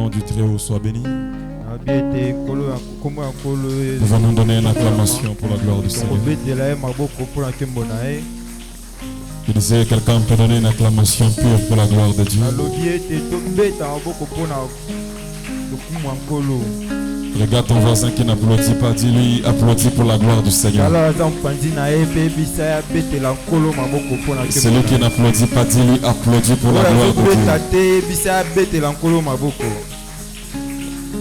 nom du Très-Haut soit béni. Nous allons donner une acclamation pour la gloire du Seigneur. Je disais, quelqu'un peut donner une acclamation pure pour la gloire de Dieu. Regarde ton voisin qui n'applaudit pas, dis-lui, applaudis pour la gloire du Seigneur. Celui qui n'applaudit pas, dis-lui, applaudis pour la gloire de Dieu.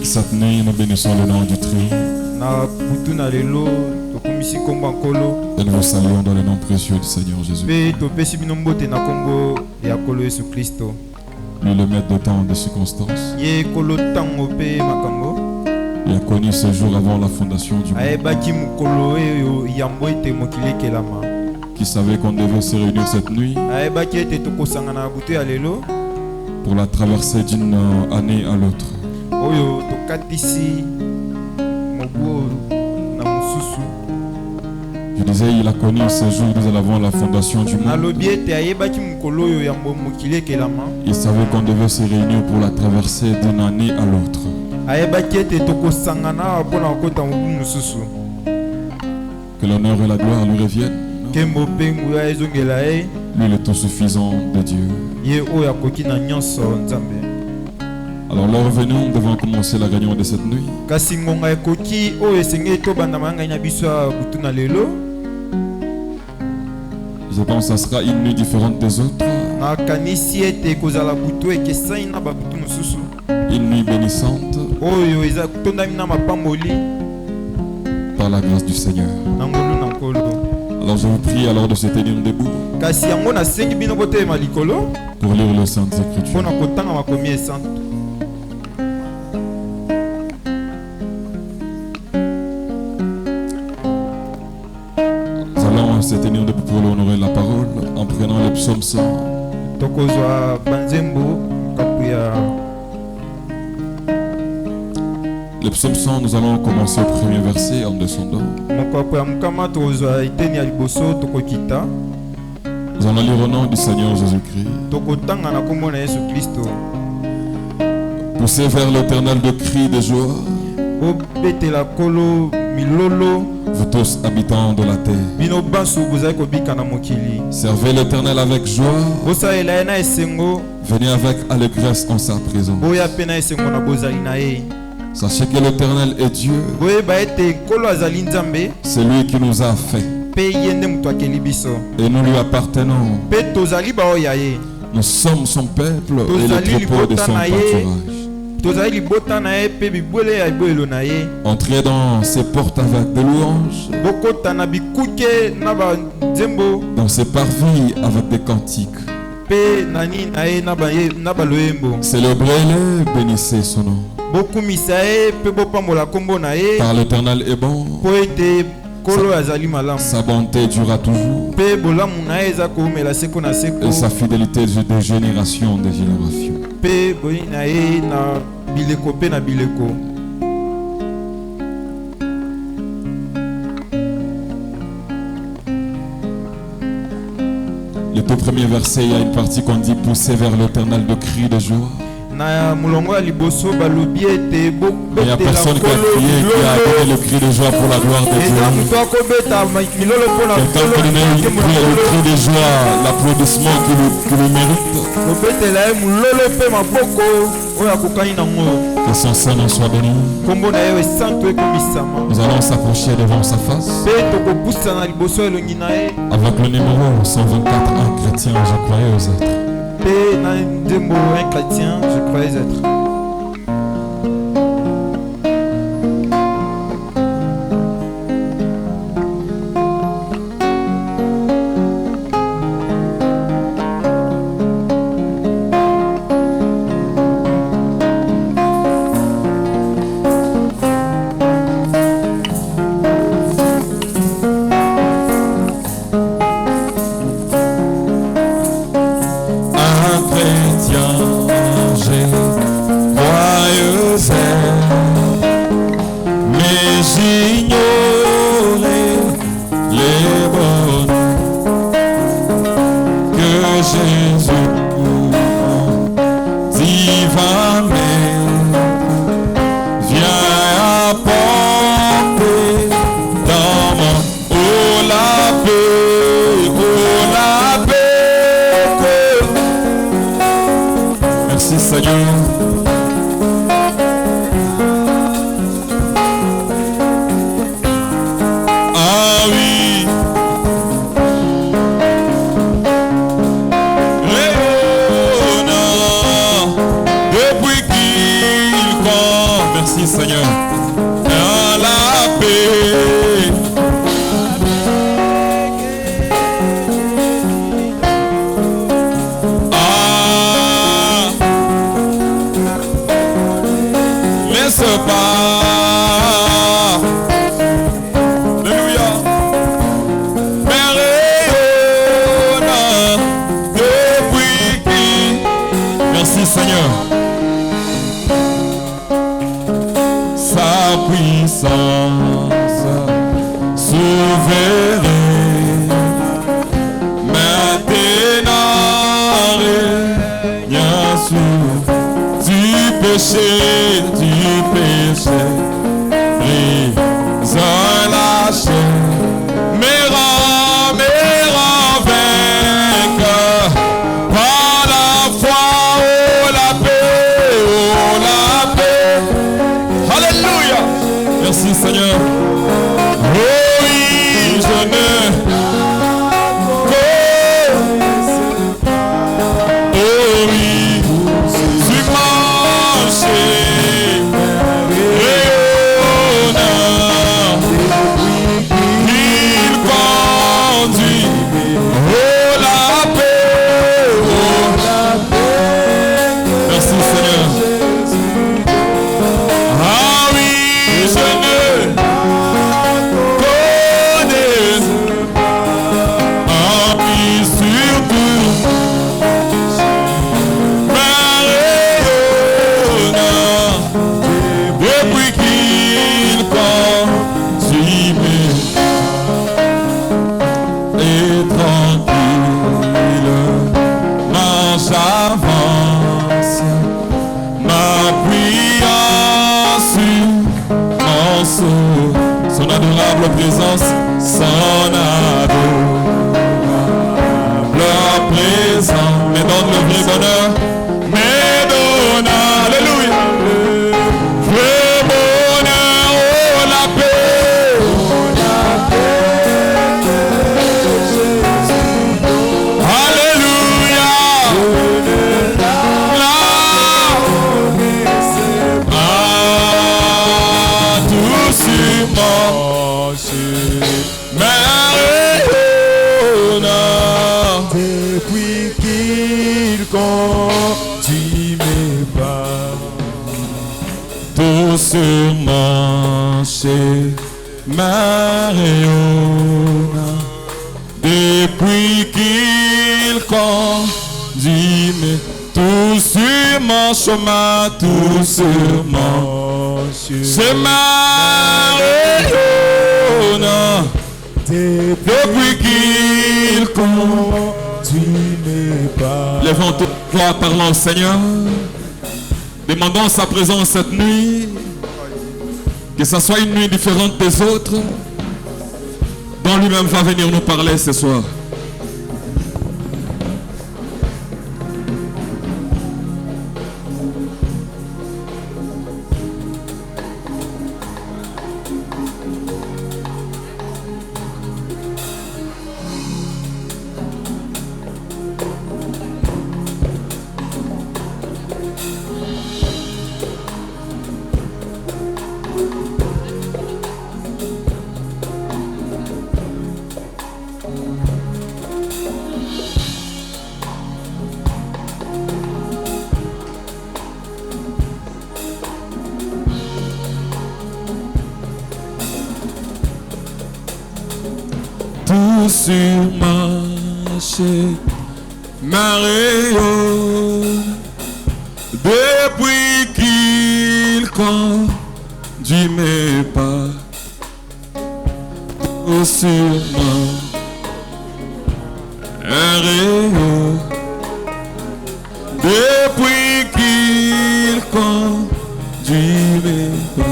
Cette nuit, nous bénissons le nom du Très-Haut. Et nous vous saluons dans le nom précieux du Seigneur Jésus. Lui, le maître de temps de circonstances. Il a connu ce jour avant la fondation du monde. Qui savait qu'on devait se réunir cette nuit pour la traversée d'une année à l'autre. Je disais, il a connu ce jour avant la fondation du monde. Il savait qu'on devait se réunir pour la traversée d'une année à l'autre. Que l'honneur et la gloire lui reviennent. Lui le tout suffisant de Dieu. Alors là revenons, nous devons commencer la réunion de cette nuit. Je pense que ça sera une nuit différente des autres. Une nuit bénissante par la grâce du Seigneur. Alors je vous prie alors de se tenir debout pour lire les Saintes Écritures. Nous allons se tenir debout pour honorer la parole en prenant le psaume 100. Le psaume 100, nous allons commencer au premier verset en descendant. Nous allons lire au nom du Seigneur Jésus-Christ. Poussez vers l'Éternel de cris de joie, vous tous habitants de la terre. Servez l'Éternel avec joie, venez avec allégresse en sa présence. Sachez que l'Éternel est Dieu. C'est lui qui nous a fait. Et nous lui appartenons. Nous sommes son peuple et le troupeau de son pâturage. Entrez dans ses portes avec des louanges, dans ses parvis avec des cantiques. Célébrez-le, bénissez son nom. Car l'Éternel est bon. Sa bonté durera toujours. Et sa fidélité de génération en génération. Le tout premier verset, il y a une partie qu'on dit pousser vers l'Éternel de cris de joie. Il n'y a personne qui a crié, qui a donné le cri de joie pour la gloire de Dieu. Quelqu'un peut donner le cri de joie, l'applaudissement qu'il mérite. Que son Saint-Nom soit béni. Nous allons s'approcher devant sa face. Avec le numéro 124, un chrétien, je croyais aux êtres. Un chrétien, je croyais être. Un chrétien, j'ai Merci Seigneur. Dans la paix. Laisse pas. Alléluia. Mais rayonne depuis qui. Merci Seigneur. Sa puissance souveraine maintenant règne sur du péché, brise la chair, mais rend vainqueur par la foi, oh la paix, alléluia, merci Seigneur, oh oui, je ne son adorable présence, son adorable présence, mais donne le vrai bonheur, mais donne, alléluia, vrai bonheur, oh la paix, alléluia, depuis qu'il conduit mes pas, doucement chez Mariona, depuis qu'il conduit mes tout sur mon chemin, tout sur mon chemin, depuis qu'il conduit mes pas. Lèvons toute voix, parlant au Seigneur. Demandons sa présence cette nuit. Que ce soit une nuit différente des autres, dont lui-même va venir nous parler ce soir. Tout sur marché, Maréon, depuis qu'il conduit mes pas, tout sur Maréon, depuis qu'il conduit mes pas.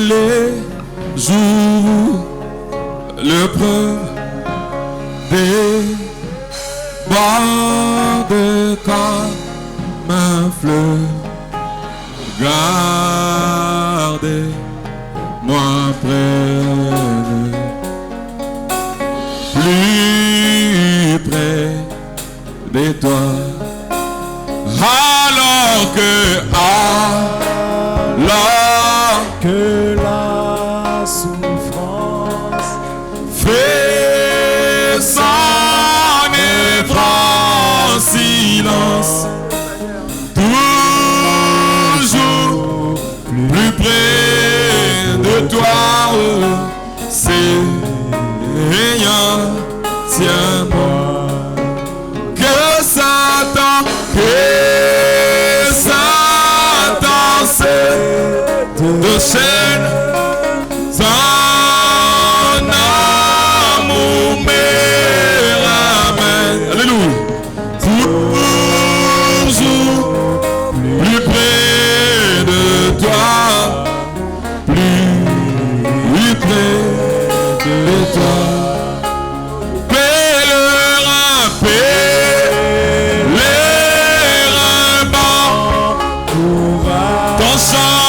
les jours, le preuve des bords comme un fleuve. Gardez-moi près, plus près de toi, alors que la souffrance fait son œuvre en silence, toujours plus près de toi, Seigneur, tiens-moi. Que Satan de chaîne, son amour me ramène. Alléluia. Toujours plus près de toi, plus près de toi. Pèlerin, pèlerin bon, ton chant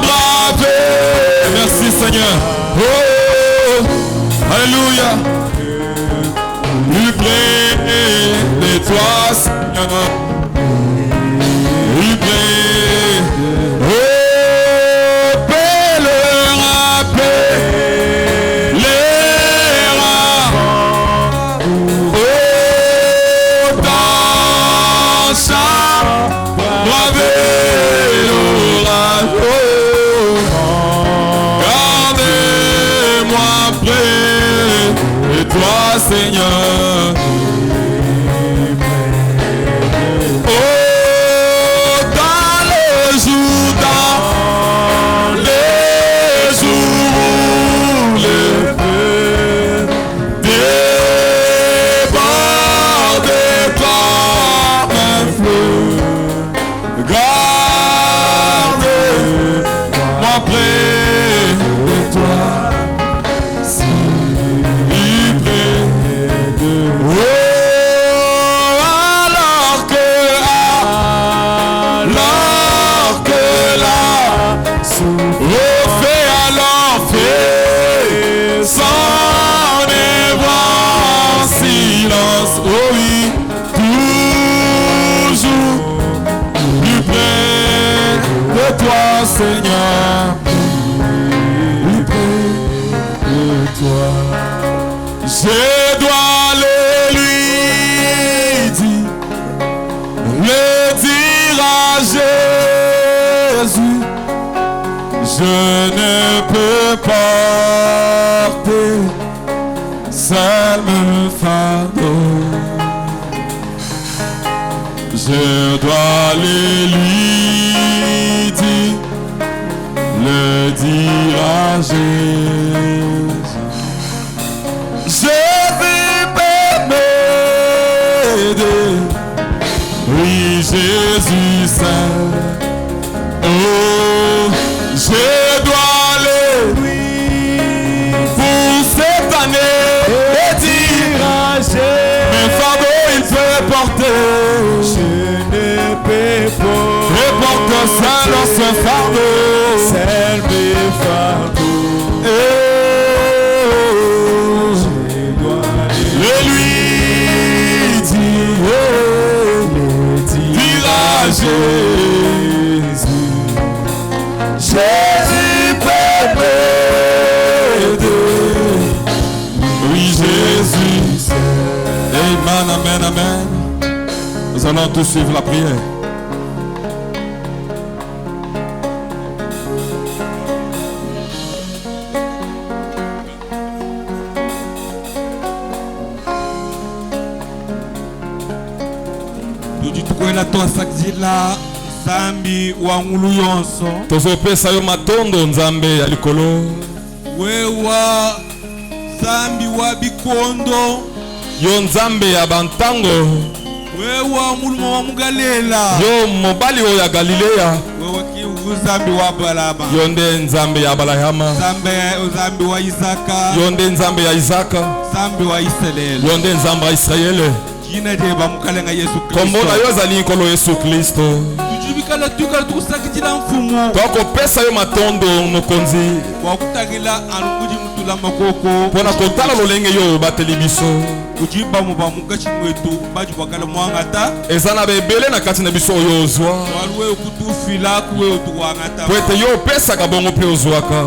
bravé. Merci Seigneur. Oh, alléluia. Plus près de toi, Seigneur. Plus près. Oh, pèlerin, pèlerin. Oh, ton chant bravé l'orage. Gardez-moi près de toi, Seigneur. Oh, dans les jours où le feu déborde comme un fleuve, garde-moi près de toi, si près de moi. Oh, alors que la refait alors fait son œuvre en silence. Oh oui, toujours plus près de toi, Seigneur. Plus près de toi. Je dois le lui dire à Jésus. Je ne peux porter seul mon fardeau. Je dois le dire à Jésus. Jésus peut m'aider. Oui, Jésus seul. Oh, je dois le pour cette année et dire à Jésus. Mes fardeaux il peut porter. Je ne peux pas. Je porte seul ce fardeau. Seul mes fardeaux. Je dois le lui dire à Jésus. Jésus peut m'aider. Oui, Jésus. Amen, amen, amen. Nous allons tous suivre la prière. Zambi wa ngulu yonso tozopesa yo matondo nzambe ya likolo. wewa zambi wa bikondo yo nzambe ya bantango. wewa muluma wa mugalela yo mobali oyo ya Galileya. wewa Uzambi wa Abraham. Yonde nzambe ya Abrahama. Uzambi wa Isaka. Yonde nzambe ya Isaka. Uzambi wa Israeli. Yonde nzambe ya Israeli. Kina de bamukalenga Yesu Kristo. Kombo na yo zali nkolo Yesu Kristo. Tujibikala tukala tukusakitila mfumu. Twako pesa yo matondo mokonzi. Wakutagila anukuji mutula makoko. Pona kotala lolenge yo bateli biso. Ujiba mubamuka chimwetu baji wakala mwangata. Ezana bebele na kati na biso oyo ozwa. Walwe kutufila kuwe utuwangata. Pwete yo pesa kabongo pe ozwaka.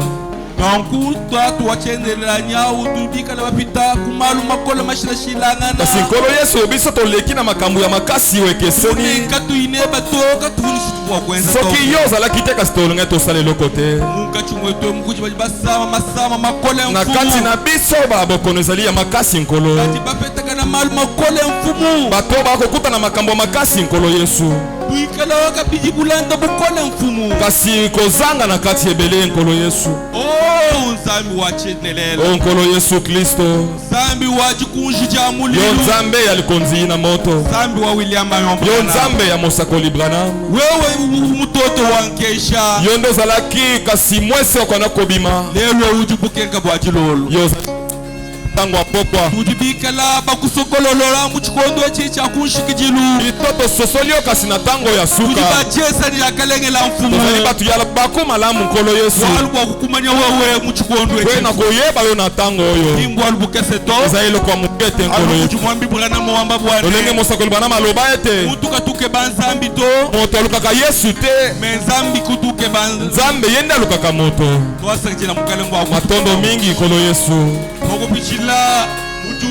Tanku twatu wachendelela nyau tudikala bapita kumalu makola mashilashilangana. Kasi nkolo Yesu biso toleki na makambo ya makasi wekeseni. Katu ineba toka tufunishu tuwa kwenza. Soki yo zalaki te kasi tolonga tosala eloko te. Munga chumwetu mkuji baji basama masama makola mfumu. Na kati na biso babokono ezali ya makasi nkolo. Kati bapetaka na malu makola mfumu. Bato bakokuta na makambo makasi nkolo Yesu. Buikala waka biji bulanda bukola mfumu. Kasi kozanga na kati ebele nkolo Yesu. Nzambi wachendelela. Nkolo Yesu Kristo. Nzambi wajikunji ja mulilo. Yo nzambe ya likonzi na moto. Nzambi wa William Ayomba. Yo nzambe ya Mosakoli Branham. Wewe mutoto wankesha. Yo ndo zalaki kasi mwese okona kobima. Lelo ujibukenga bwajilolo. Yo tango apokwa. Ujibikala bakusokololola muchikondo echicha kunshikijilu. Itoto sosolio kasi na tango ya suka. Ujibachesa ni akalengela mfumu. Tozali batu ya bako malamu nkolo Yesu. Walwa kukumanya wewe muchikondo echicha. Kwe na koyeba yo na tango oyo. Imbo alubukese to. Ezali kwa mukete nkolo Yesu. Alubujumwambi bulana mwamba bwane. Olenge Mosakoli Branham aloba ete. Mutuka tuke banzambi to. Moto alukaka Yesu te. Menzambi kutuke banzambi. Nzambe yende alukaka moto. Twasakijila mukalengo wa matondo mingi nkolo Yesu. Okupichila mutu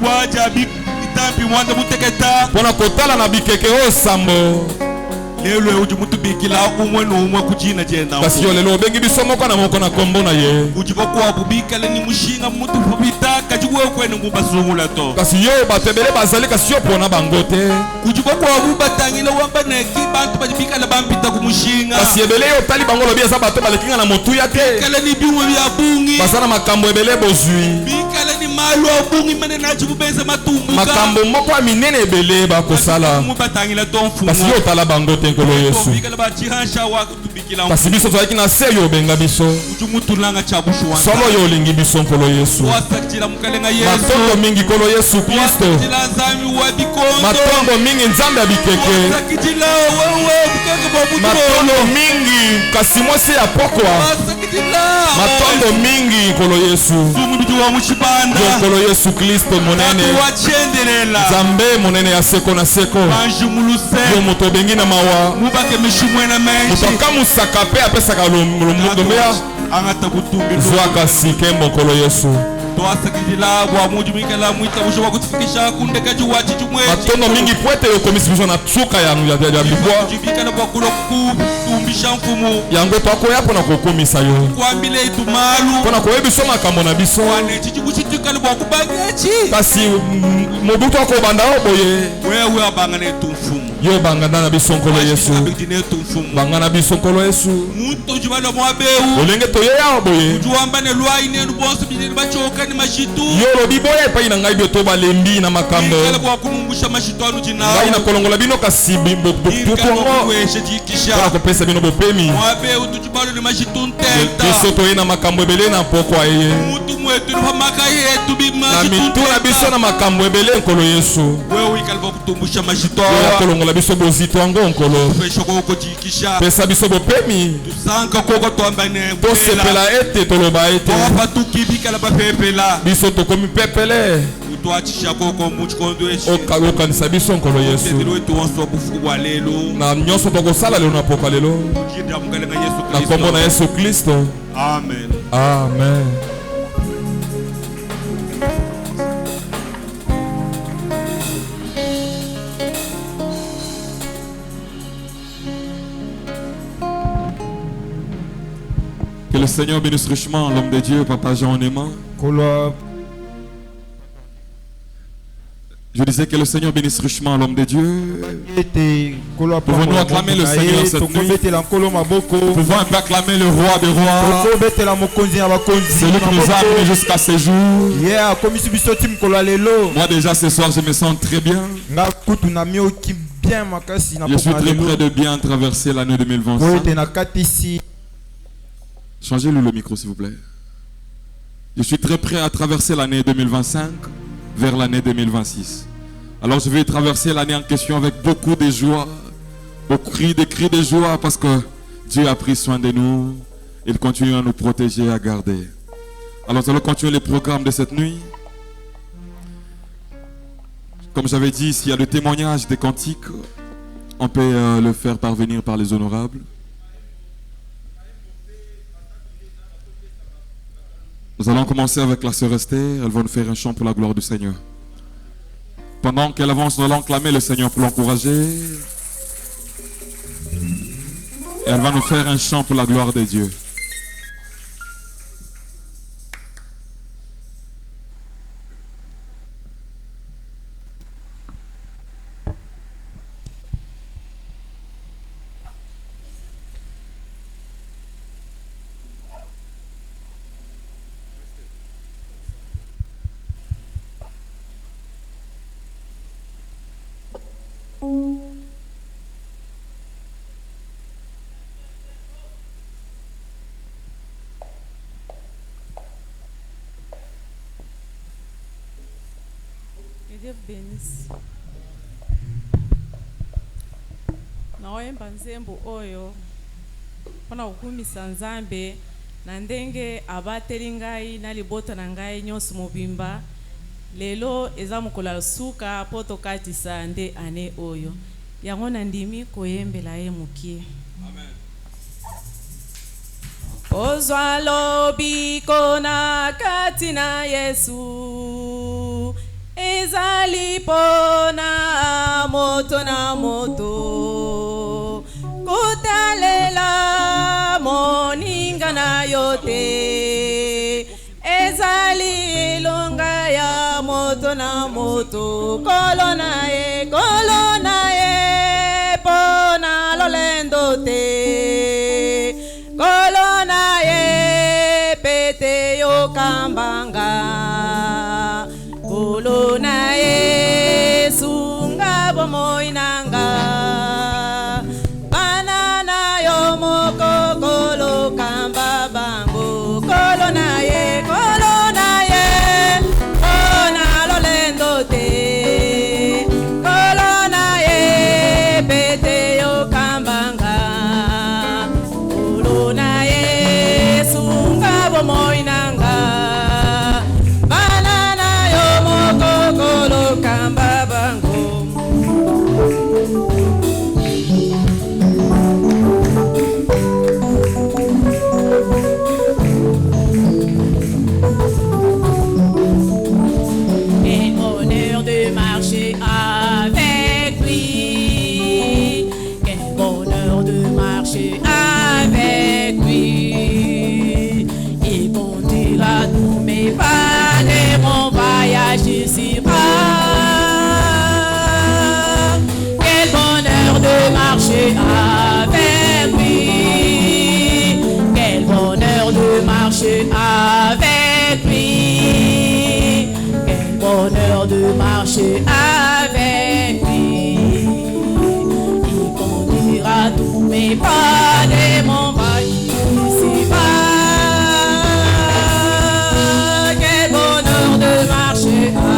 bwaja bitampi mwanda muteketa. Pona kotala na bikeke o sambo. Lelo uji mutu bikila umwe no umwe kujina jenda. Kasi yo lelo bengi biso moko na moko na kombo na ye. Uji bako abubikala ni mushinga mutu fubita kajiwe kwene ngubasungula to. Kasi yo batebele bazali kasi yo pona bangote. Uji bako abubatangila wamba neki bantu bajibikala bampita kumushinga. Kasi ebele yo tali bango lobi eza bato balekinga na motuya te. Bikala ni biumwe bya bungi. Basana makambo ebele bozui. Bikala ni malu abungi mane naji kubeza matumbuka. Makambo moko minene ebele bakosala. Mubatangila to mfumu. Kasi yo tala bangote nkolo Yesu. Kasi biso tozalaki na se yo benga biso. Solo yo olingi biso nkolo Yesu. Matondo mingi nkolo Yesu Kristo. Matondo mingi nzambe ya bikeke. Matondo mingi kasi mwese ya pokwa. Matondo mingi nkolo Yesu. Yo nkolo Yesu Kristo monene. Nzambe monene ya seko na seko. Yo moto bengi na mawa. Mutoka musaka pe apesaka lomea. Zwa kasi kembo nkolo Yesu. Matondo mingi pwete yo komisi biso na tsuka ya libwa. Yango twakoya pona kokomisa yo. Pona koyebiso makambo na biso. Kasi mobutu akobanda o boye. Yo bangana na biso nkolo Yesu. Bangana biso nkolo Yesu. Olenge toyeya o boye. Yo lobi boya epai na ngai bioto balembi na makambo. Ngai na kolongola bino kasi bopupongo. Pona kopesa bino bopemi. Biso toye na makambo ebele na pokwa eye. Na mituna biso na makambo ebele nkolo Yesu. Yo kolongola biso bozito yango nkolo. Pesa biso bopemi. Tosepela ete toloba ete. Biso tokomi pepele. Okanisa biso nkolo Yesu. Na nyonso tokosala lelo na poka lelo. Na kombo na Yesu Kristo. Amen. Amen. Que le Seigneur bénisse richement l'homme de Dieu, Papa Jean Onema. Je disais que le Seigneur bénisse richement l'homme de Dieu. Pouvons-nous acclamer le Seigneur cette nuit? Pouvons un peu acclamer le roi des rois, celui qui nous a amenés jusqu'à ce jour. Moi déjà ce soir je me sens très bien. Je suis très près de bien traverser l'année 2025. Changez-lui le micro s'il vous plaît. Je suis très prêt à traverser l'année 2025 vers l'année 2026. Alors je vais traverser l'année en question avec beaucoup de joie, des cris de joie parce que Dieu a pris soin de nous. Il continue à nous protéger, à garder. Alors nous allons continuer les programmes de cette nuit. Comme j'avais dit, s'il y a des témoignages, des cantiques, on peut le faire parvenir par les honorables. Nous allons commencer avec la sœur Esther. Elle va nous faire un chant pour la gloire du Seigneur. Pendant qu'elle avance, nous allons clamer le Seigneur pour l'encourager. Et elle va nous faire un chant pour la gloire de Dieu. Dieu bénisse. Naoyemba nzembo oyo mpona kokumisa Nzambe na ndenge abateli ngai na libota na ngai nyonso mobimba. Lelo eza mokolo ya suka po tokatisa nde ane oyo. Yango nandimi koyembela ye mokie. Amen. Ozwa lobiko na kati na Yesu. Ezali pona moto na moto kutalela moninga na yote. Ezali longa ya moto na moto kolona ye pona lolendo te kolona ye pete yo kambanga kolona Yesu ngabo moinanga banana yo moko kolo kamba bango kolona ye ona lolendo te kolona ye pete yo kambanga kolona Yesu ngabo moinanga kamba bango. Quel bonheur de marcher avec lui. Quel bonheur de marcher avec lui. Il conduira tous mes pas de mon voyage ici-bas. Quel bonheur de marcher avec lui. Quel bonheur de marcher avec lui. Quel bonheur de marcher avec lui. Il conduira tous mes pas de mon voyage ici-bas. Quel bonheur de marcher avec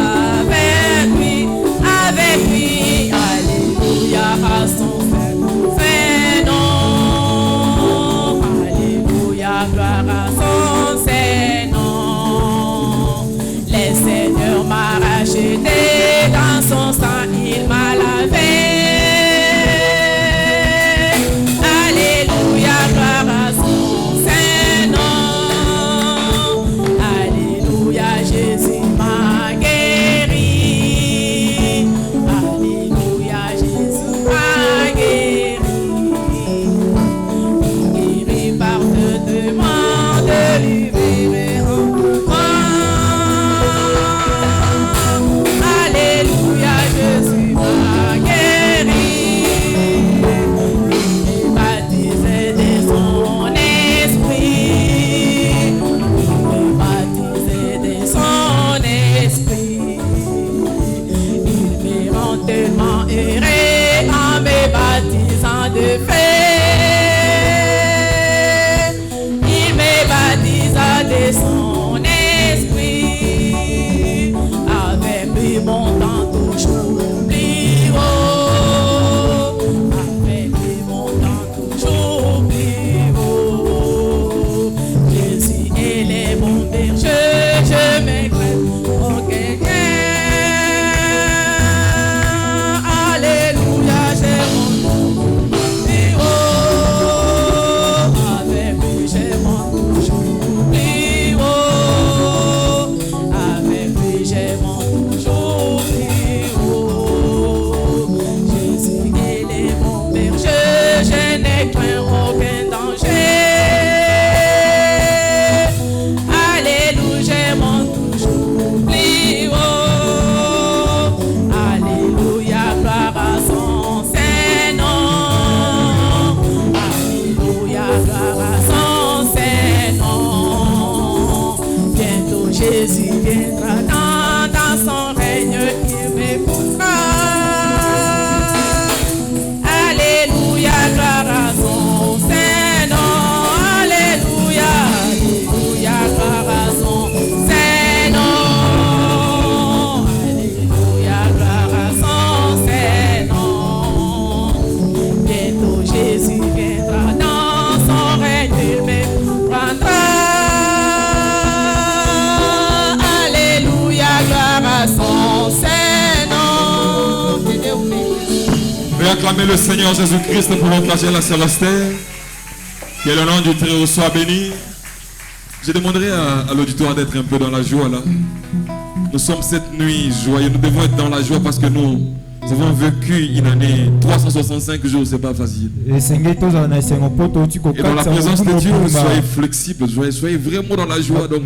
lui, alléluia à son fait nom, alléluia, gloire à son Saint-Nom. Le Seigneur m'a racheté dans son sang, il m'a lavé, alléluia, gloire acclamer le Seigneur Jésus-Christ pour encourager la sœur Esther. Que le nom du Très-Haut soit béni. Je demanderai à l'auditoire d'être un peu dans la joie là. Nous sommes cette nuit joyeux. Nous devons être dans la joie parce que nous avons vécu une année 365 jours, c'est pas facile. Et dans la présence de Dieu, soyez flexibles, soyez vraiment dans la joie. Donc,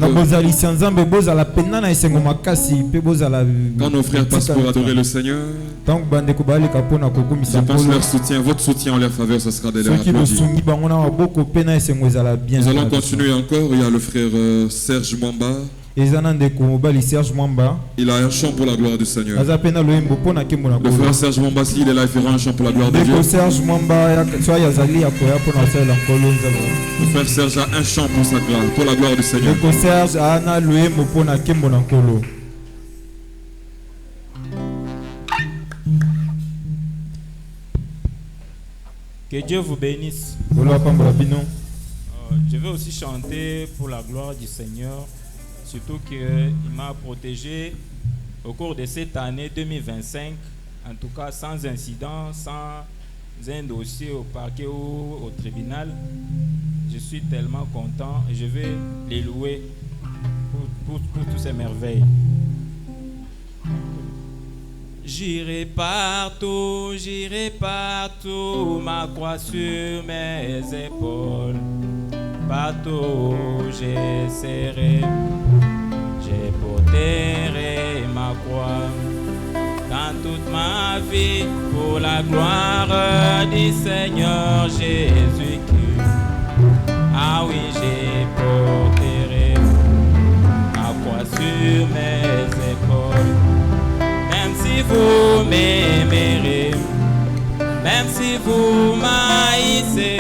quand nos frères passent pour adorer le Seigneur, je pense leur soutien, votre soutien en leur faveur, ce sera de leur applaudir. Nous allons continuer encore. Il y a le frère Serge Mwamba. Il a un chant pour la gloire du Seigneur. Le frère Serge Mwamba, s'il est là, il fera un chant pour la gloire de Dieu. Le frère Serge a un chant pour sa gloire, pour la gloire du Seigneur. Que Dieu vous bénisse. Je vais aussi chanter pour la gloire du Seigneur. Surtout qu'il m'a protégé au cours de cette année 2025, en tout cas sans incident, sans un dossier au parquet ou au tribunal. Je suis tellement content et je vais les louer pour toutes ces merveilles. J'irai partout, ma croix sur mes épaules. Partout j'essaierai, je porterai ma croix dans toute ma vie pour la gloire du Seigneur Jésus-Christ. Ah oui, je porterai ma croix sur mes épaules. Même si vous m'aimerez, même si vous m'haïssez,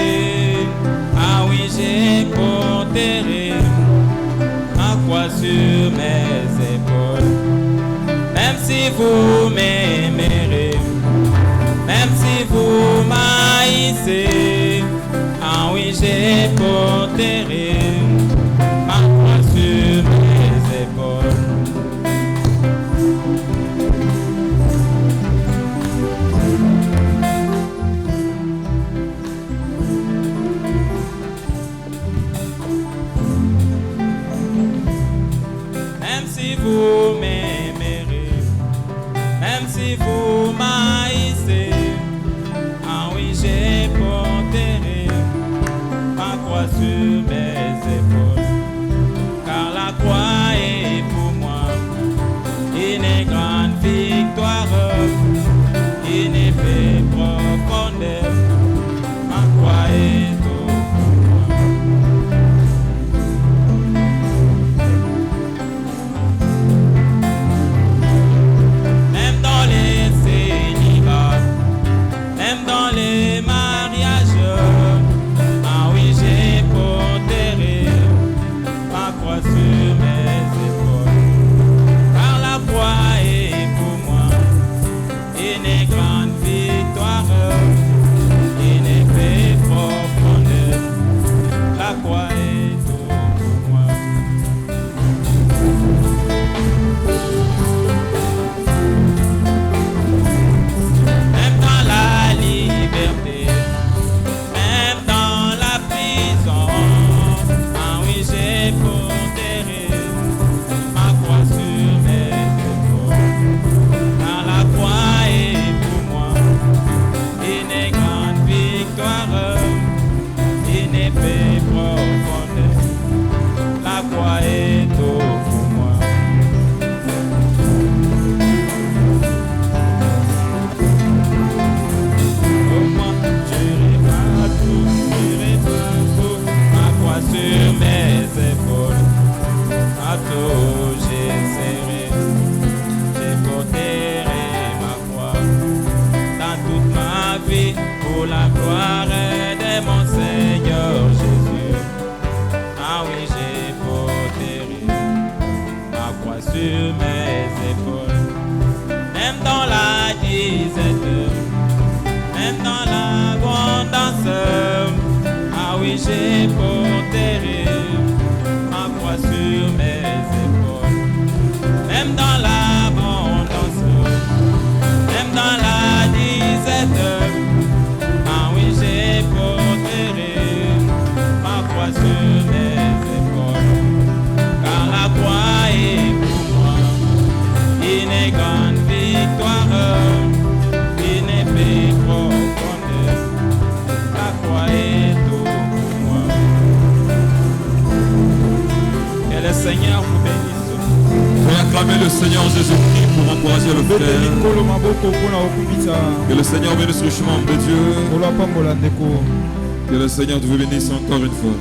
ah oui, je porterai ma croix sur mes épaules. Même si vous m'aimerez, même si vous m'haïssez, ah oui, je porterai ma croix sur mes épaules. Vous m'aimerez, même si vous m'haïssez, ah oui, je porterai ma croix sur mes épaules, car la croix est pour moi une grande victoire, une épée profonde, ma croix est pour moi. Même dans les mariages, ah oui, j'ai porterai ma croix sur mes épaules, car la croix est pour moi une grande victoire, une épée profonde, la croix est pour moi. Même dans la prison, ah oui, j'ai porterai ma croix sur mes épaules, car la croix est pour moi une grande victoire, une épée profonde, la croix est pour moi. Sur mes épaules, à tout j'essaierai, je porterai ma croix dans toute ma vie pour la gloire de mon Seigneur Jésus. Ah oui, je porterai ma croix sur mes épaules, même dans la disette, même dans l'abondance. Ah oui, j'ai porterai ma croix sur mes épaules, même dans l'abondance, même dans la disette. Seigneur Jésus-Christ pour encourager le frère. Que le Seigneur bénisse le chemin de Dieu. Que le Seigneur vous bénisse encore une fois.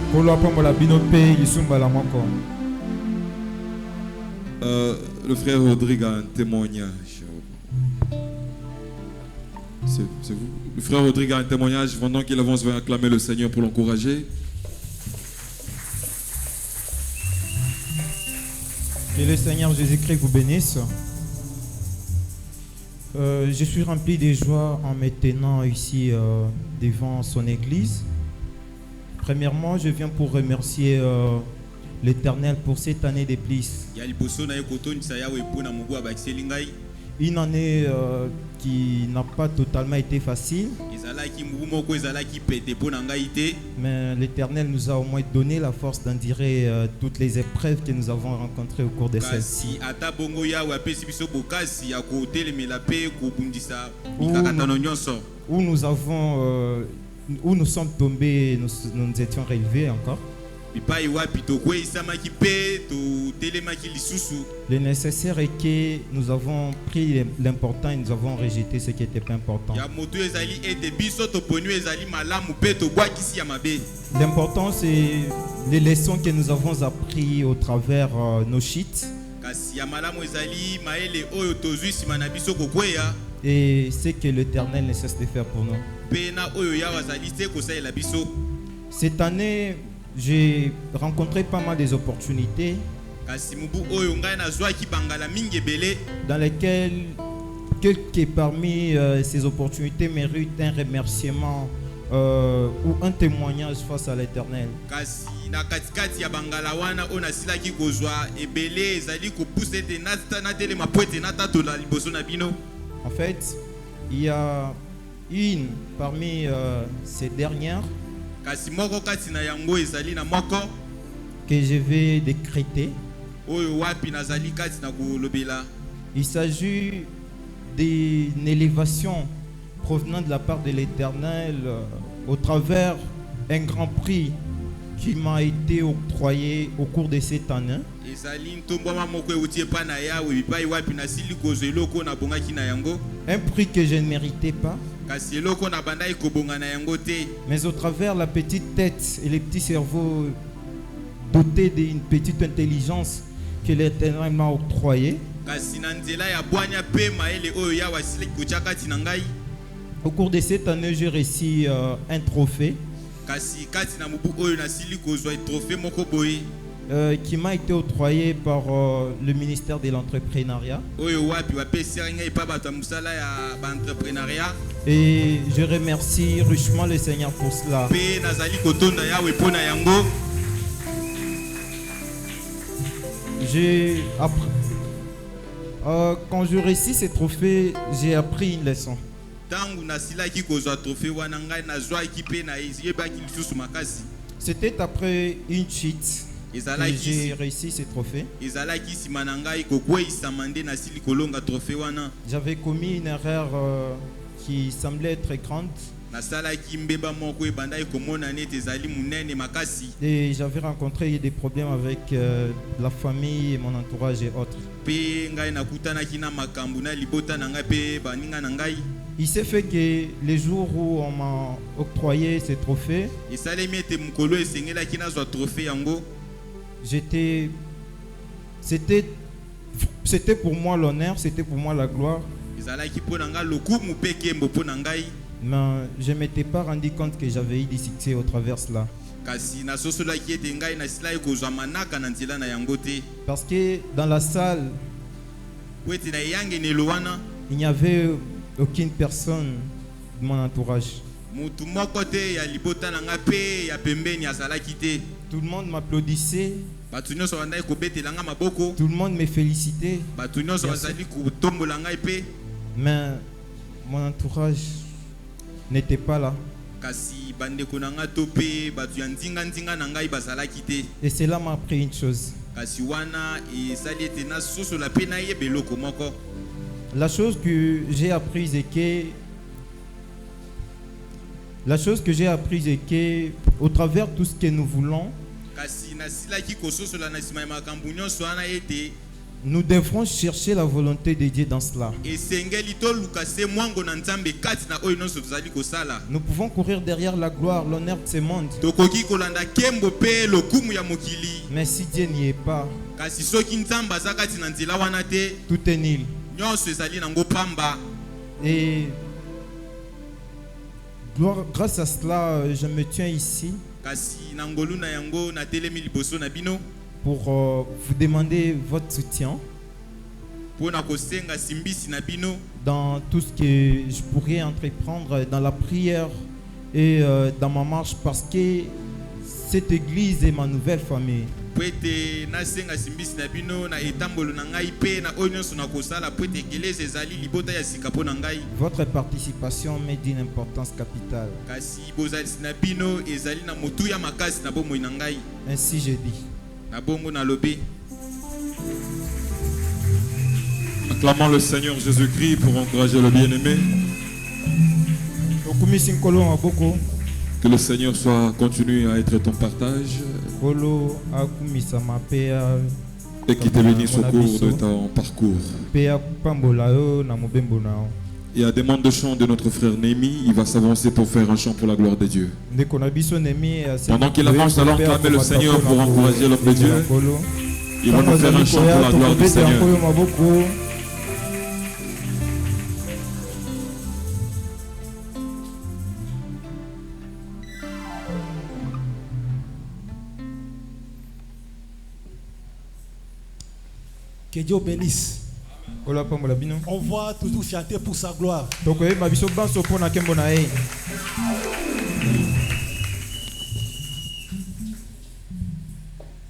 Le frère Rodrigue a un témoignage. C'est vous? Le frère Rodrigue a un témoignage. Pendant qu'il avance, va acclamer le Seigneur pour l'encourager. Que le Seigneur Jésus-Christ vous bénisse. Je suis rempli de joie en me tenant ici devant son église. Premièrement, je viens pour remercier l'Éternel pour cette année de plus. Une année qui n'a pas totalement été facile. Mais l'Éternel nous a au moins donné la force d'endurer toutes les épreuves que nous avons rencontrées au cours de celle-ci. Où nous sommes tombés, nous étions relevés encore. Le nécessaire est que nous avons pris l'important et nous avons rejeté ce qui n'était pas important. L'important, c'est les leçons que nous avons apprises au travers nos sheets. Et c'est que l'Éternel ne cesse de faire pour nous. Cette année, j'ai rencontré pas mal des opportunités dans lesquelles quelques parmi ces opportunités méritent un remerciement ou un témoignage face à l'Éternel. En fait, il y a une parmi ces dernières que je vais décréter. Il s'agit d'une élévation provenant de la part de l'Éternel au travers un grand prix qui m'a été octroyé au cours de cette année. Un prix que je ne méritais pas. Mais au travers la petite tête et les petits cerveaux dotés d'une petite intelligence que l'Éternel m'a octroyé, au cours de cette année, j'ai reçu un trophée qui m'a été octroyé par le ministère de l'entrepreneuriat. Et je remercie richement le Seigneur pour cela. Quand je réussis ces trophées, j'ai appris une leçon. C'était après une cheat que j'ai réussi ces trophées. J'avais commis une erreur qui semblait être grande. Et j'avais rencontré des problèmes avec la famille et mon entourage et autres. Il s'est fait que les jours où on m'a octroyé ces trophées, c'était pour moi l'honneur, c'était pour moi la gloire. Mais je ne m'étais pas rendu compte que j'avais eu du succès au travers de cela. Parce que dans la salle, il n'y avait aucune personne de mon entourage. Tout le monde m'applaudissait. Tout le monde me félicitait. Mais mon entourage n'était pas là. Et cela m'a appris une chose. La chose que j'ai apprise est que au travers de tout ce que nous voulons, Nous devrons chercher la volonté de Dieu dans cela. Nous pouvons courir derrière la gloire, l'honneur de ce monde. Mais si Dieu n'y est pas, tout est nul. Et grâce à cela, je me tiens ici pour vous demander votre soutien dans tout ce que je pourrais entreprendre dans la prière et dans ma marche, parce que cette église est ma nouvelle famille. Votre participation m'est d'une importance capitale. Ainsi je dis. Acclamons le Seigneur Jésus-Christ pour encourager le bien-aimé. Que le Seigneur soit continue à être ton partage et qu'il te bénisse au cours de ton parcours. Il y a des demandes de chant de notre frère Némi. Il va s'avancer pour faire un chant pour la gloire de Dieu. Pendant qu'il avance, allons clamer le Seigneur pour encourager l'homme de Dieu. Il va nous faire un chant pour la gloire du Seigneur. Que Dieu bénisse. On va toujours chanter pour sa gloire.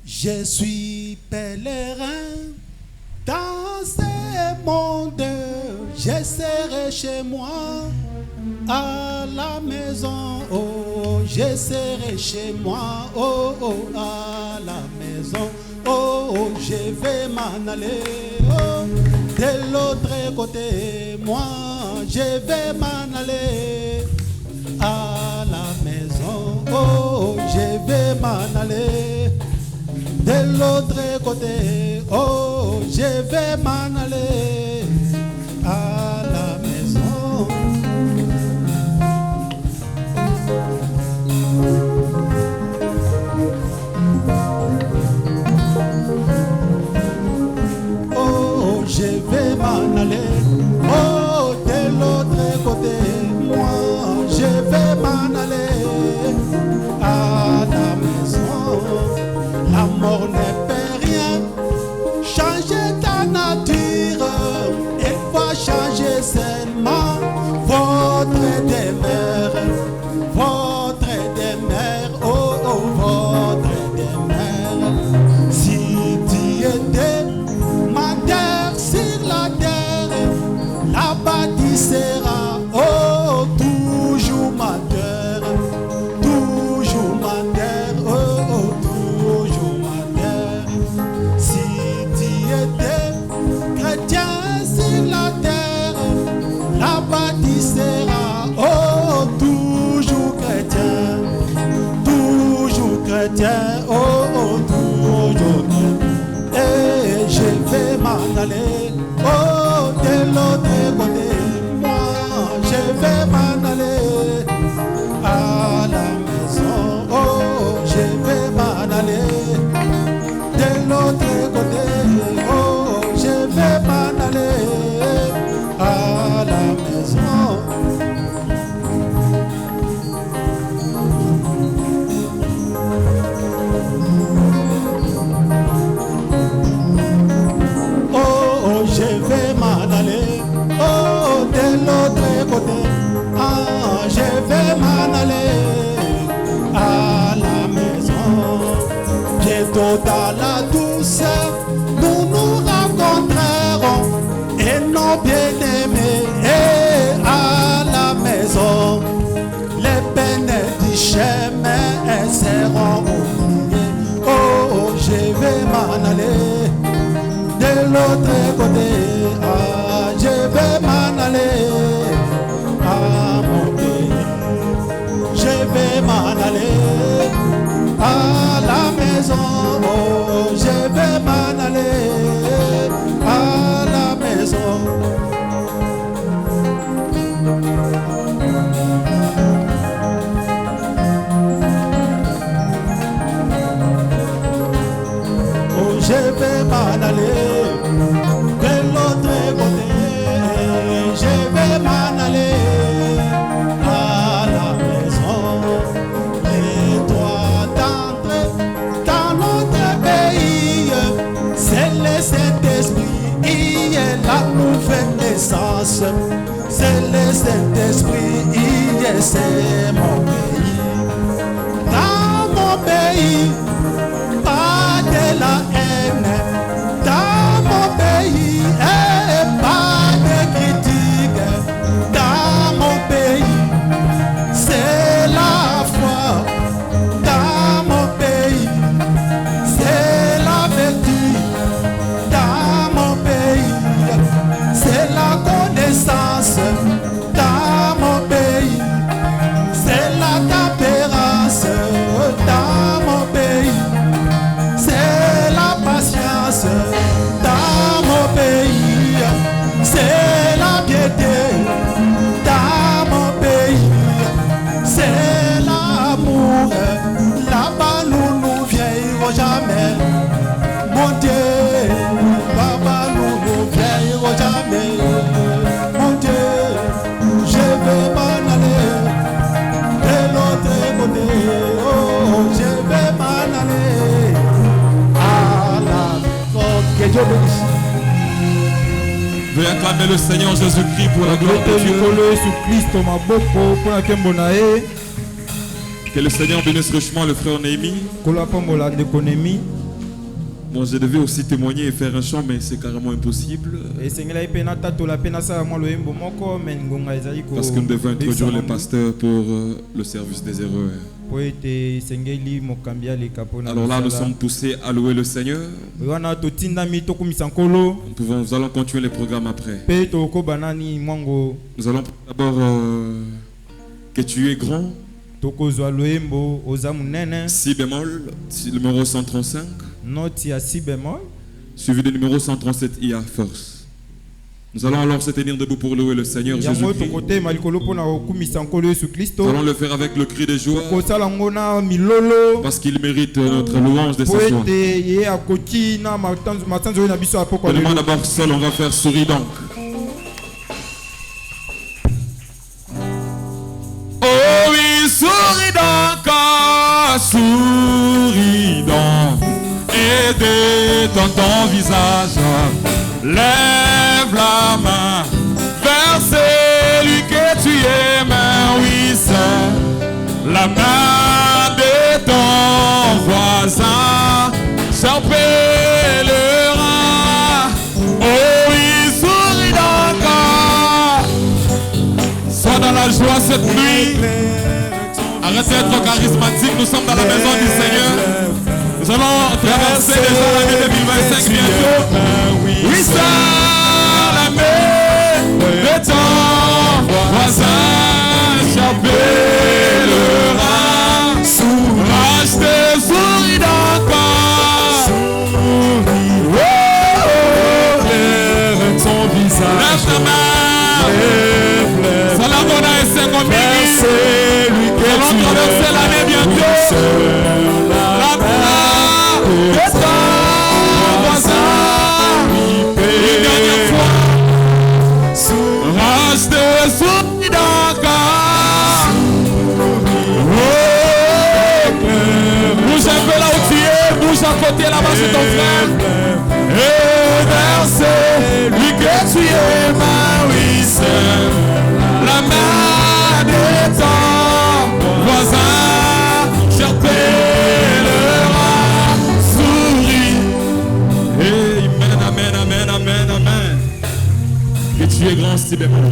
Je suis pèlerin dans ce monde. Je serai chez moi à la maison. Oh, je serai chez moi. Oh, oh, à la maison. Oh, je vais m'en aller. Oh, de l'autre côté, moi, je vais m'en aller à la maison. Oh, je vais m'en aller de l'autre côté. Oh, je vais m'en aller à la maison. Je vais m'en aller, oh, de l'autre côté, moi, je vais m'en aller à la maison. La mort ne peut rien changer ta nature, elle va changer seulement votre demeure, oh, oh, votre demeure. Si tu étais ma terre sur la terre, là-bas tu seras, oh, toujours ma terre, oh, oh, toujours ma terre. Si tu étais chrétien sur la terre, là-bas tu seras, oh, toujours chrétien, oh, oh, toujours chrétien. Et je vais m'en aller, oh, de l'autre côté, moi, je vais m'en aller à la maison, oh, je vais m'en aller de l'autre côté, oh, je vais m'en aller à la maison. Je vais m'en aller, oh, de l'autre côté, ah, je vais m'en aller à la maison. Bientôt dans la douceur, nous nous rencontrerons et nos bien-aimés et à la maison. Les peines du chemin seront oubliées, oh, je vais m'en aller de l'autre côté, ah, je vais m'en aller à mon pays. Je vais m'en aller à la maison, oh, je vais m'en aller c'est mon pays. Dans mon pays, pas de la haine. Dans mon pays, pas de critique. Dans mon pays, c'est la foi. Dans mon pays, c'est la vertu. Dans mon pays, c'est la connaissance. Dans mon pays, c'est la tempérance. Dans mon pays, c'est la patience. Dans mon pays, c'est la piété. Dans mon pays, c'est l'amour. Là-bas nous ne vieillirons jamais. Mon Dieu, là-bas nous ne vieillirons jamais. Mon Dieu, je vais m'en aller de l'autre côté. Oh, je vais m'en aller à la maison. Que Dieu bénisse. Veuillez acclamer le Seigneur Jésus-Christ pour la gloire de Dieu. Que le Seigneur bénisse richement le frère Néhémie. Bon, je devais aussi témoigner et faire un chant, mais c'est carrément impossible. Parce que nous devons introduire les pasteurs pour le service des erreurs. Alors là, nous sommes poussés à louer le Seigneur. Nous allons continuer les programmes après. Nous allons d'abord que tu es grand. Si bémol, numéro 135. Note à si bémol. Suivi du numéro 137 IA force. Nous allons alors se tenir debout pour louer le Seigneur Jésus-Christ. Nous allons le faire avec le cri de joie. Parce qu'il mérite notre louange de ce soir. Donnez-moi d'abord seul, on va faire sourire donc. Oh oui, souris donc, souris donc. Et détends ton visage. Lève la main vers celui que tu aimes, oui c'est la main de ton voisin, cher pèlerin. Oh oui, souris encore, sois dans la joie cette nuit. Arrêtez d'être charismatique, nous sommes dans la maison du Seigneur. Nous allons traverser déjà l'année 2025 bientôt. Oui, ça, la main de ton voisin, cher pèlerin. Sourage tes souris d'encore. Lève ton visage. Lève ta main. Salagona et Sengombini. Nous allons traverser l'année bientôt. La main de ton voisin. Une dernière fois. Rage de souris d'encore. Bouge un peu là où tu es. Bouge à côté là-bas sur ton frère. Et vers celui que tu aimes, oui c'est la main de ton voisin, cher pèlerin, souris. Amen, amen, amen, amen, amen. Que tu es grand, si bémol.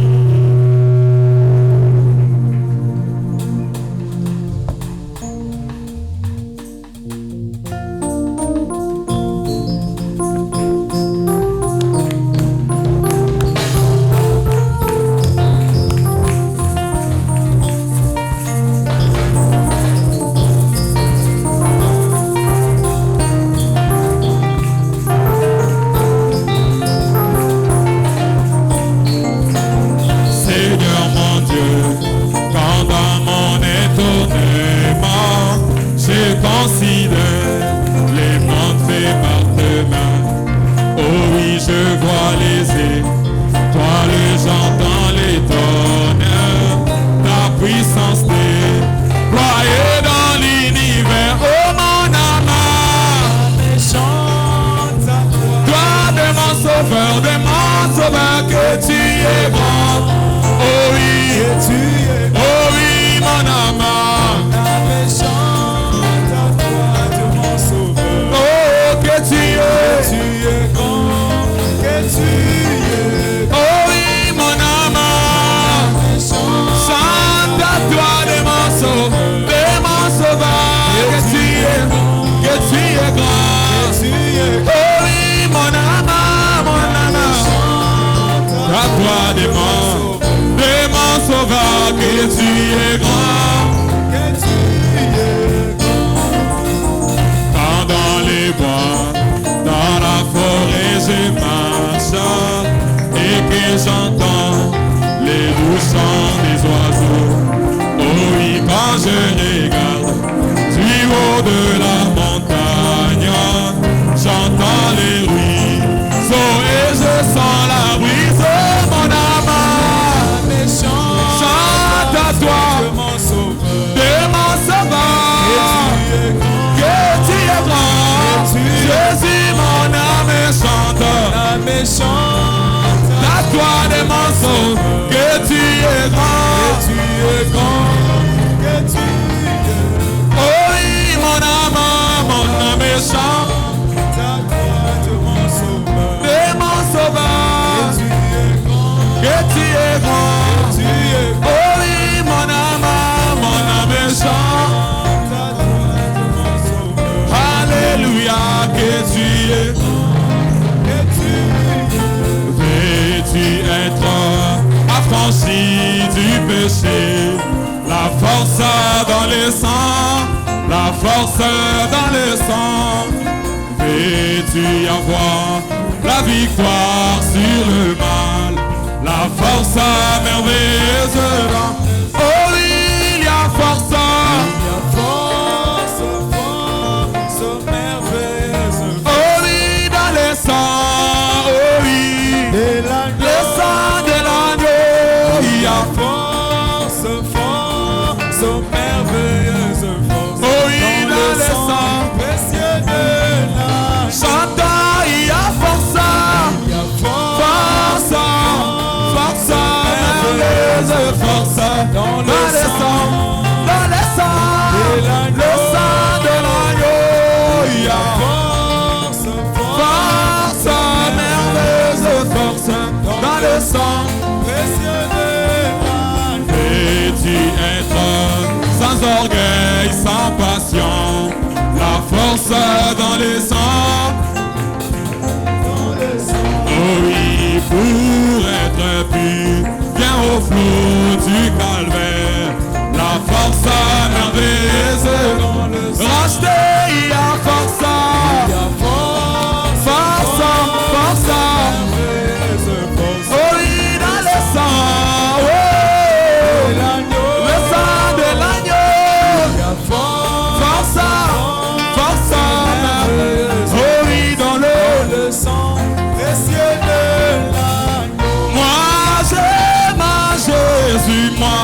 tu es grand. Quand dans les bois, dans la forêt je marche et que j'entends les doux chants des oiseaux. Oh oui, quand je regarde du haut de la montagne, j'entends les ruisseaux et je sens la brise. Mon âme chante à toi, de mon sauveur, que tu es grand. Jésus, mon âme chante à toi, de mon sauveur, que tu es grand. Oh oui, mon âme chante de mon sauveur, que tu es grand. Oh oui, mon âme chante. Alléluia, que tu es veux-tu être affranchi du péché? La force dans le sang, la force dans le sang. Veux-tu avoir la victoire sur le mal? La force merveilleuse dans... Oh oui, il y a force. Merveilleuse. Oh oui, dans le sang. Oh oui, le sang de l'agneau. Il y a force merveilleuse. Oh oui, dans le sang précieux de l'âme. Chantant, il y a force. Force merveilleuse. Force dans le sang. Dans le sang de l'agneau. Il y a force merveilleuse. Force dans le sang précieux de l'âme. Veux-tu être sans orgueil, sans passion? La force dans le sang. Oh oui, pour être pur, viens au flot du calvaire. La force merveilleuse dans le sang. Racheté, il y a force. Force. Oh oui, dans le sang. Le sang de l'agneau. Force. Oh oui, dans le sang précieux de l'agneau. Moi, j'aime Jésus, moi.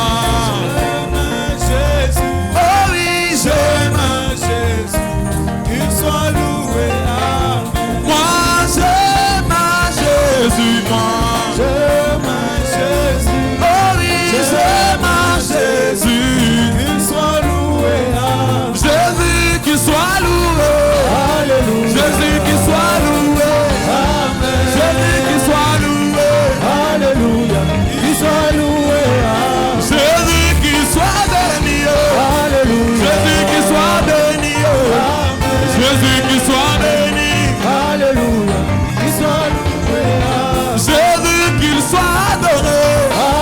Oh oui, j'aime Jésus. Qu'il soit loué. Amen. Moi, j'aime Jésus, moi. J'aime Jésus. Oh oui, j'aime Jésus. Qu'il soit loué. Amen. Jésus, qu'il soit loué. Alléluia. Jésus, qu'il soit loué. Amen. Jésus, qu'il soit loué. Alléluia. Qu'il soit loué. Amen. Jésus, qu'il soit béni. Alléluia. Jésus, qu'il soit béni. Amen. Jésus, qu'il soit béni. Alléluia. Qu'il soit loué. Amen. Jésus, qu'il soit adoré.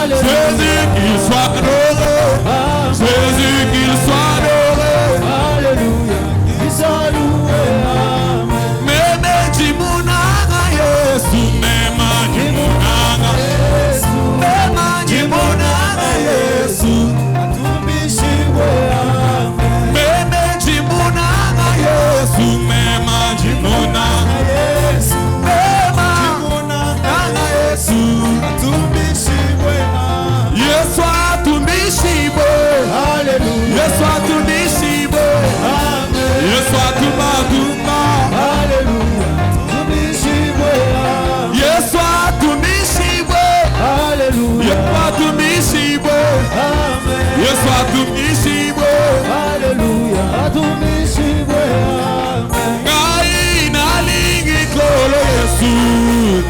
Alléluia. Jésus, qu'il soit adoré. Amen. Jésus, qu'il soit adoré. Alléluia. Qu'il soit loué. Amen. Meme jimunanga Yesu, mema jimunanga Yesu, mema jimunanga Yesu, atumbishwe. Amen. Meme jimunanga Yesu, mema jimunanga Yesu, mema jimunanga Yesu, atumbishwe. Yesu atumbishwe. Hallelujah. Yesu atumbishwe. Amen. Yesu atumbishwe. Hallelujah. Atumbishwe. Yesu atumbishwe. Hallelujah. Yesu atumbishwe. Amen. Yesu atumbishwe. Hallelujah. Atumbishwe. Amen. Ngai nalingi kolo Yesu.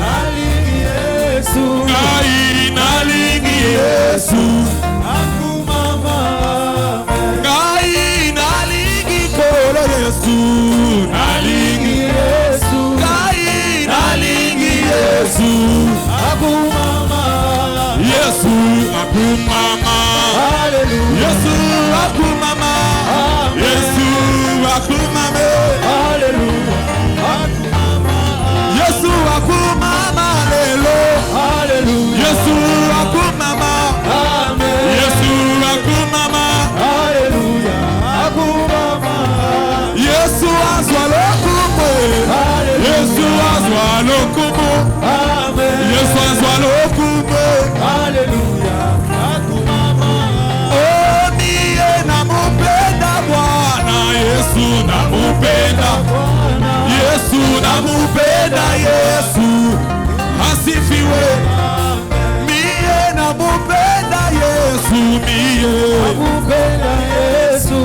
Nalingi Yesu. Ngai nalingi Yesu. Akumama. Ngai nalingi kolo Yesu. Nalingi Yesu. Ngai nalingi Yesu. Akumama. Yesu akumama. lokumu. Amen. Yesu azwa lokumu. Alléluia. Akumama. Oh, niye namupenda Bwana. Yesu namupenda. Yesu namupenda. Yesu asifiwe. Miye namupenda Yesu. Miye Namupenda Yesu.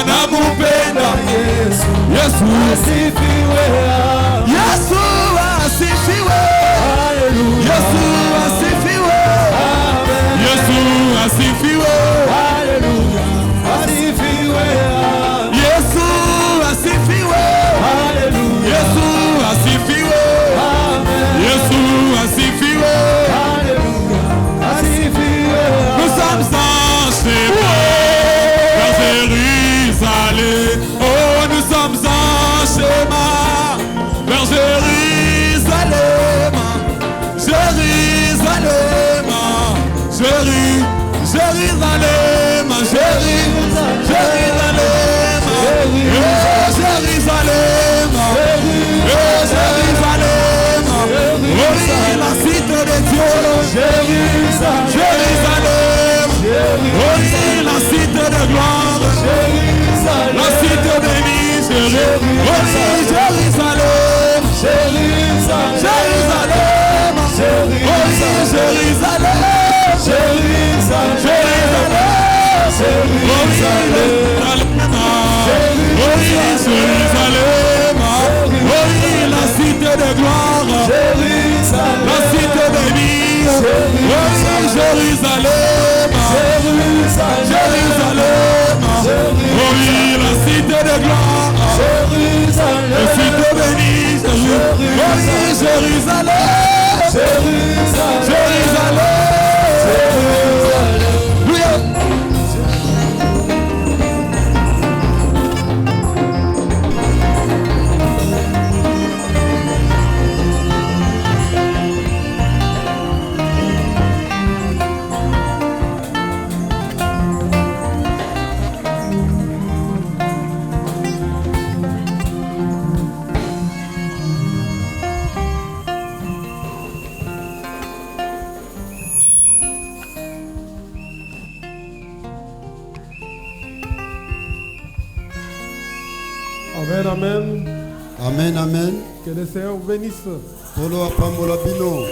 namupenda Yesu. Yesu Asifiwe. Yesu asifiwe. Alléluia. Yesu asifiwe. Amen. Yesu asifiwe. Alléluia. Asifiwe. Yesu asifiwe. Alléluia. Yesu asifiwe. Amen. Yesu asifiwe. Alléluia. Asifiwe. Nous sommes en chemin vers Jérusalem. Oh, nous sommes en chemin vers Jérusalem. Jérusalem. Jérusalem. Jérusalem. Jérusalem. Jérusalem. Oui, la cité de Dieu. Jérusalem. Oui, la cité de gloire. La cité bénie. Oui, Jérusalem. Jérusalem. Oui, Jérusalem. Jérusalem. Oui, la cité de gloire. La cité bénie. Oui, Jérusalem. Jérusalem. Oui, la cité de gloire. La cité bénie. Oui, Jérusalem. Jérusalem. Amen, amen. Amen, amen. Que le Seigneur vous bénisse. Polo apambola bino.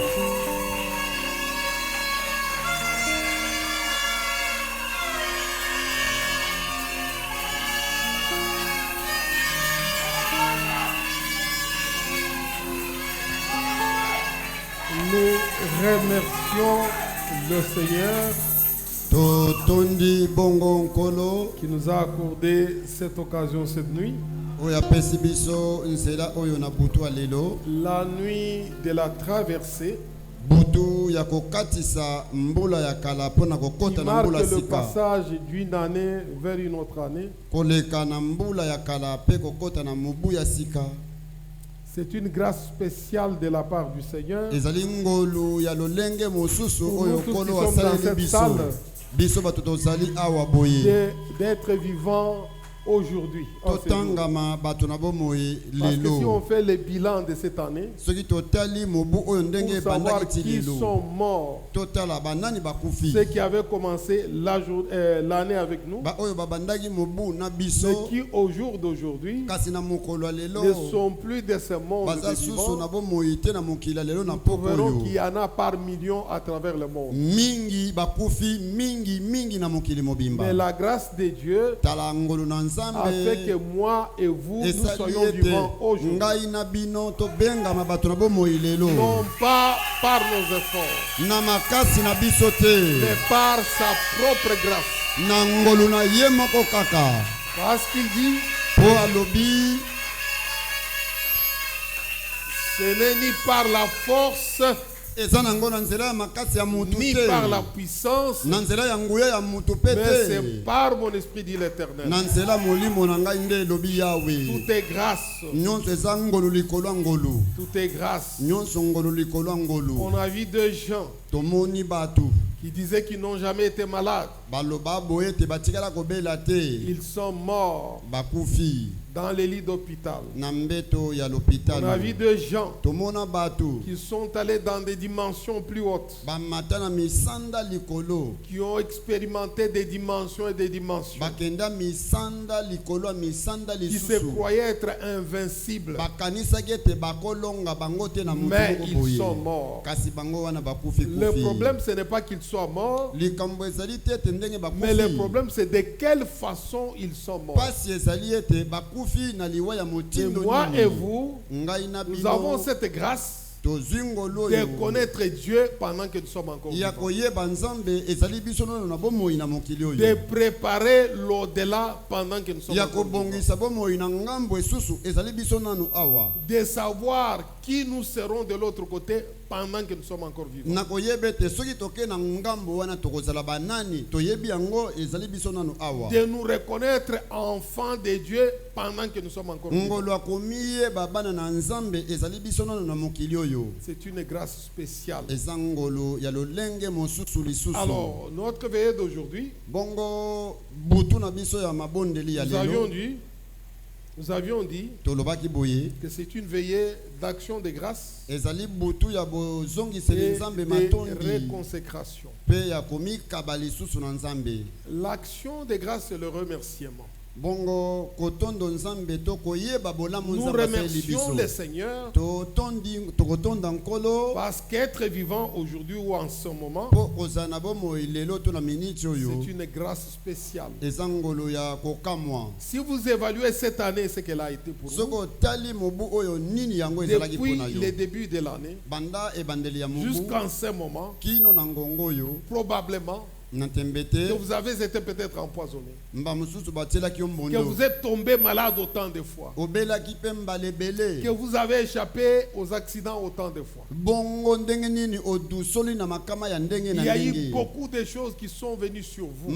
Nous remercions le Seigneur Totondi bongo nkolo. qui nous a accordé cette occasion cette nuit. Oya pesi biso nzela oyo na butu alelo. La nuit de la traversée Butu ya kokatisa mbula ya kala pona qui kokota na marque mbula le sika. passage d'une année vers une autre année. Koleka na mbula ya kala pe kokota na mubu ya sika. C'est une grâce spéciale de la part du Seigneur. Ezali ngolu ya lolenge mosusu Pour oyo nous tous qui kolo sommes dans asaleli cette biso. salle, Biso bato tozali awa boye. d'être vivant aujourd'hui. en ce jour. Totangama bato na bomoi Parce que si on lelo. fait le bilan de cette année, Soki totali mobu oyo ndenge pour savoir ebandaki ti qui lelo. sont morts, Totala banani bakufi. ceux qui avaient commencé l'année avec nous, Ba oyo babandaki mobu na mais biso. qui au jour d'aujourd'hui Kasi na mokolo ya ne lelo. sont plus de ce monde Baza des susu vivants. na bomoi te na mokili ya lelo na Nous poko verrons oyo. qu'il y en a par millions à travers le monde. Mingi bakufi mingi na mokili mobimba. Mais la grâce de Dieu Tala ngolu na a fait nzambe. que moi et vous, nous Esali soyons ete vivants aujourd'hui. ngai na bino tobengama bato na bomoi lelo. Non pas par nos efforts, Na makasi na biso te. mais par sa propre grâce. Na ngolu na ye moko kaka. Parce qu'il dit, Po alobi ce n'est ni par la force, eza nango na nzela ya makasi ya mutu ni te. par la puissance, Na nzela ya nguya ya mutu pe mais te. c'est par mon esprit, dit l'Éternel. Na nzela molimo na ngai nde elobi yawe. Tout est grâce. Nyonso eza ngolu likolo ya ngolu. Tout est grâce. Nyonso ngolu likolo ya ngolu. On a vu deux gens Tomoni bato. qui disaient qu'ils n'ont jamais été malades. Ils sont morts dans les lits d'hôpital. On a vu des gens qui sont allés dans des dimensions plus hautes, qui ont expérimenté des dimensions et des dimensions, qui se croyaient être invincibles, mais ils sont morts. Le problème, ce n'est pas qu'ils soient morts, mais le problème, c'est de quelle façon ils sont morts. Et moi et vous, nous avons cette grâce de connaître Dieu pendant que nous sommes encore vivants, de préparer l'au-delà pendant que nous sommes encore vivants, de savoir qui nous serons de l'autre côté pendant que nous sommes encore vivants, de nous reconnaître enfants de Dieu pendant que nous sommes encore vivants. C'est une grâce spéciale. Alors, notre veillée d'aujourd'hui, nous avions dit que c'est une veillée d'action de grâce et de reconsécration. L'action de grâce, c'est le remerciement. Nous remercions le Seigneur parce qu'être vivant aujourd'hui ou en ce moment, c'est une grâce spéciale. Si vous évaluez cette année ce qu'elle a été pour nous, depuis le début de l'année jusqu'en ce moment, probablement que vous avez été peut-être empoisonné, que vous êtes tombé malade autant de fois, que vous avez échappé aux accidents autant de fois. Il y a eu beaucoup de choses qui sont venues sur vous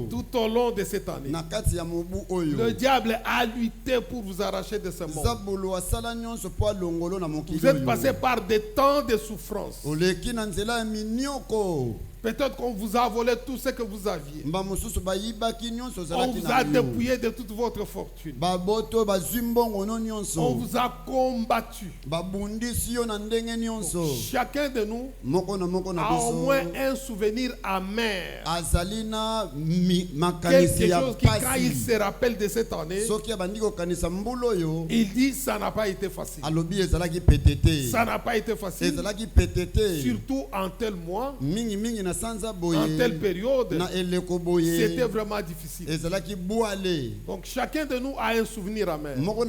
tout au long de cette année. Le diable a lutté pour vous arracher de ce monde. Vous êtes passé par des temps de souffrance. Peut-être qu'on vous a volé tout ce que vous aviez. On vous a dépouillé de toute votre fortune. On vous a combattu. Chacun de nous a au moins un souvenir amer. Quelque chose qui, quand il se rappelle de cette année, il dit ça n'a pas été facile. Ça n'a pas été facile. Surtout en tel mois, en telle période, c'était vraiment difficile. Donc chacun de nous a un souvenir amer. Quand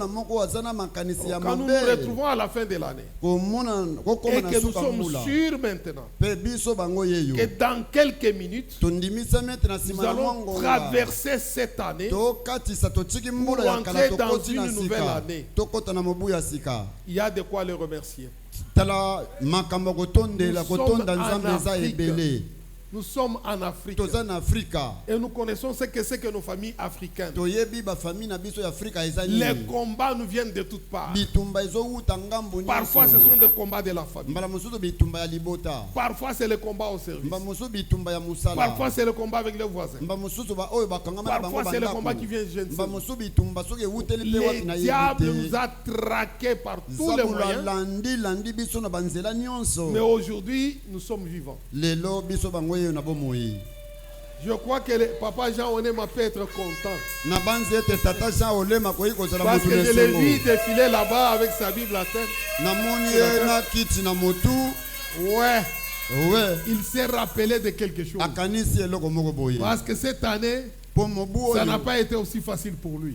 nous nous retrouvons à la fin de l'année et que nous sommes sûrs maintenant que dans quelques minutes nous allons traverser cette année pour entrer dans une nouvelle année, il y a de quoi le remercier. Nous sommes en Afrique et nous connaissons ce que c'est que nos familles africaines. Les combats nous viennent de toutes parts. Parfois ce sont des combats de la famille. Parfois c'est le combat au service. Parfois c'est le combat avec les voisins. Parfois c'est le combat qui vient gêner. Le diable nous a traqués par tous les moyens. Mais aujourd'hui nous sommes vivants. Je crois que Papa Jean Oné m'a fait être content. Parce que je l'ai vu défiler là-bas avec sa Bible à terre. Ouais. Il s'est rappelé de quelque chose. Parce que cette année, ça n'a pas été aussi facile pour lui.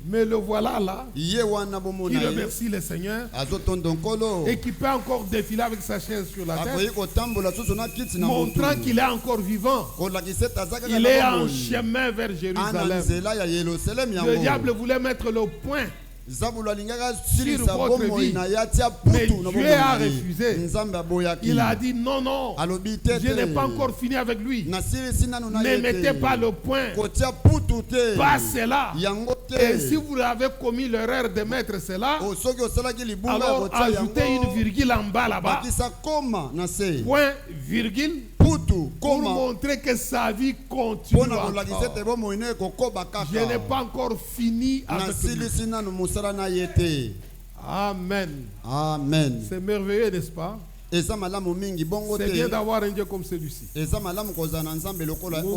Mais le voilà là, qui remercie le Seigneur et qui peut encore défiler avec sa chaise sur la tête, montrant qu'il est encore vivant. Il est en chemin vers Jérusalem. Le diable voulait mettre le point sur votre vie, mais Dieu a refusé. Il a dit non, non, je n'ai pas encore fini avec lui. Ne mettez pas le point, pas cela. Et si vous avez commis l'erreur de mettre cela, alors ajoutez une virgule en bas là-bas. Point, virgule, pour montrer que sa vie continue encore. Je n'ai pas encore fini avec lui. Amen. Amen. C'est merveilleux, n'est-ce pas? C'est bien d'avoir un Dieu comme celui-ci. Nous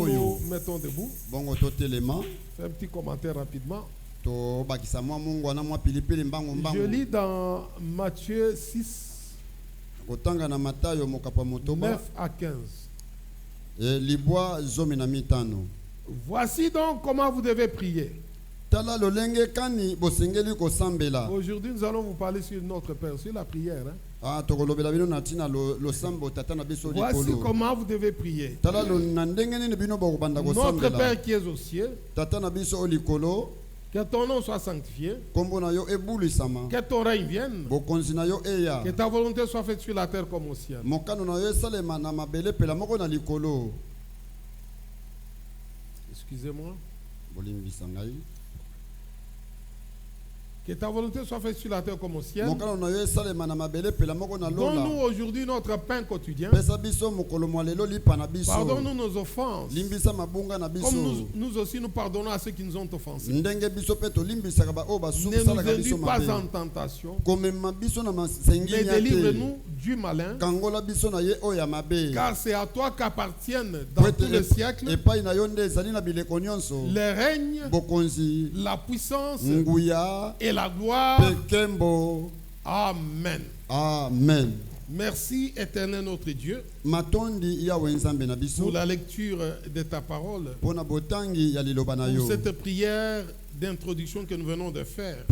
nous mettons debout. Fais un petit commentaire rapidement. Je lis dans Matthieu 6, 9 à 15. Voici donc comment vous devez prier. Aujourd'hui, nous allons vous parler sur notre Père, sur la prière. Voici comment vous devez prier. Notre Père qui es aux cieux, que ton nom soit sanctifié, que ton règne vienne, que ta volonté soit faite sur la terre comme au ciel. Excusez-moi. Que ta volonté soit faite sur la terre comme au ciel. Donne-nous aujourd'hui notre pain quotidien. Pardonne-nous nos offenses. Comme nous aussi nous pardonnons à ceux qui nous ont offensés. Ne nous induis pas en tentation. Mais délivre-nous du malin. Car c'est à toi qu'appartiennent dans tout le siècle le règne, la puissance et la gloire. Amen. Amen. Merci éternel notre Dieu pour la lecture de ta parole, pour cette prière d'introduction que nous venons de faire,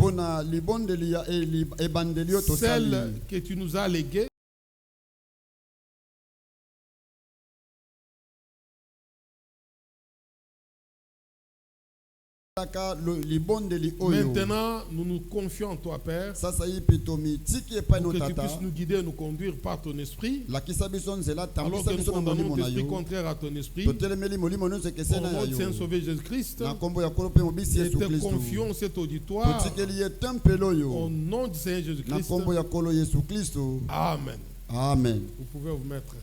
celle que tu nous as léguée. Maintenant, nous nous confions en toi, Père, pour que tu puisses nous guider et nous conduire par ton esprit, alors que nous condamnons l'esprit contraire à ton esprit. Au nom de Saint Sauvé Jésus-Christ, et te confions cet auditoire au nom du Seigneur Jésus-Christ. Amen. Amen. Vous pouvez vous mettre.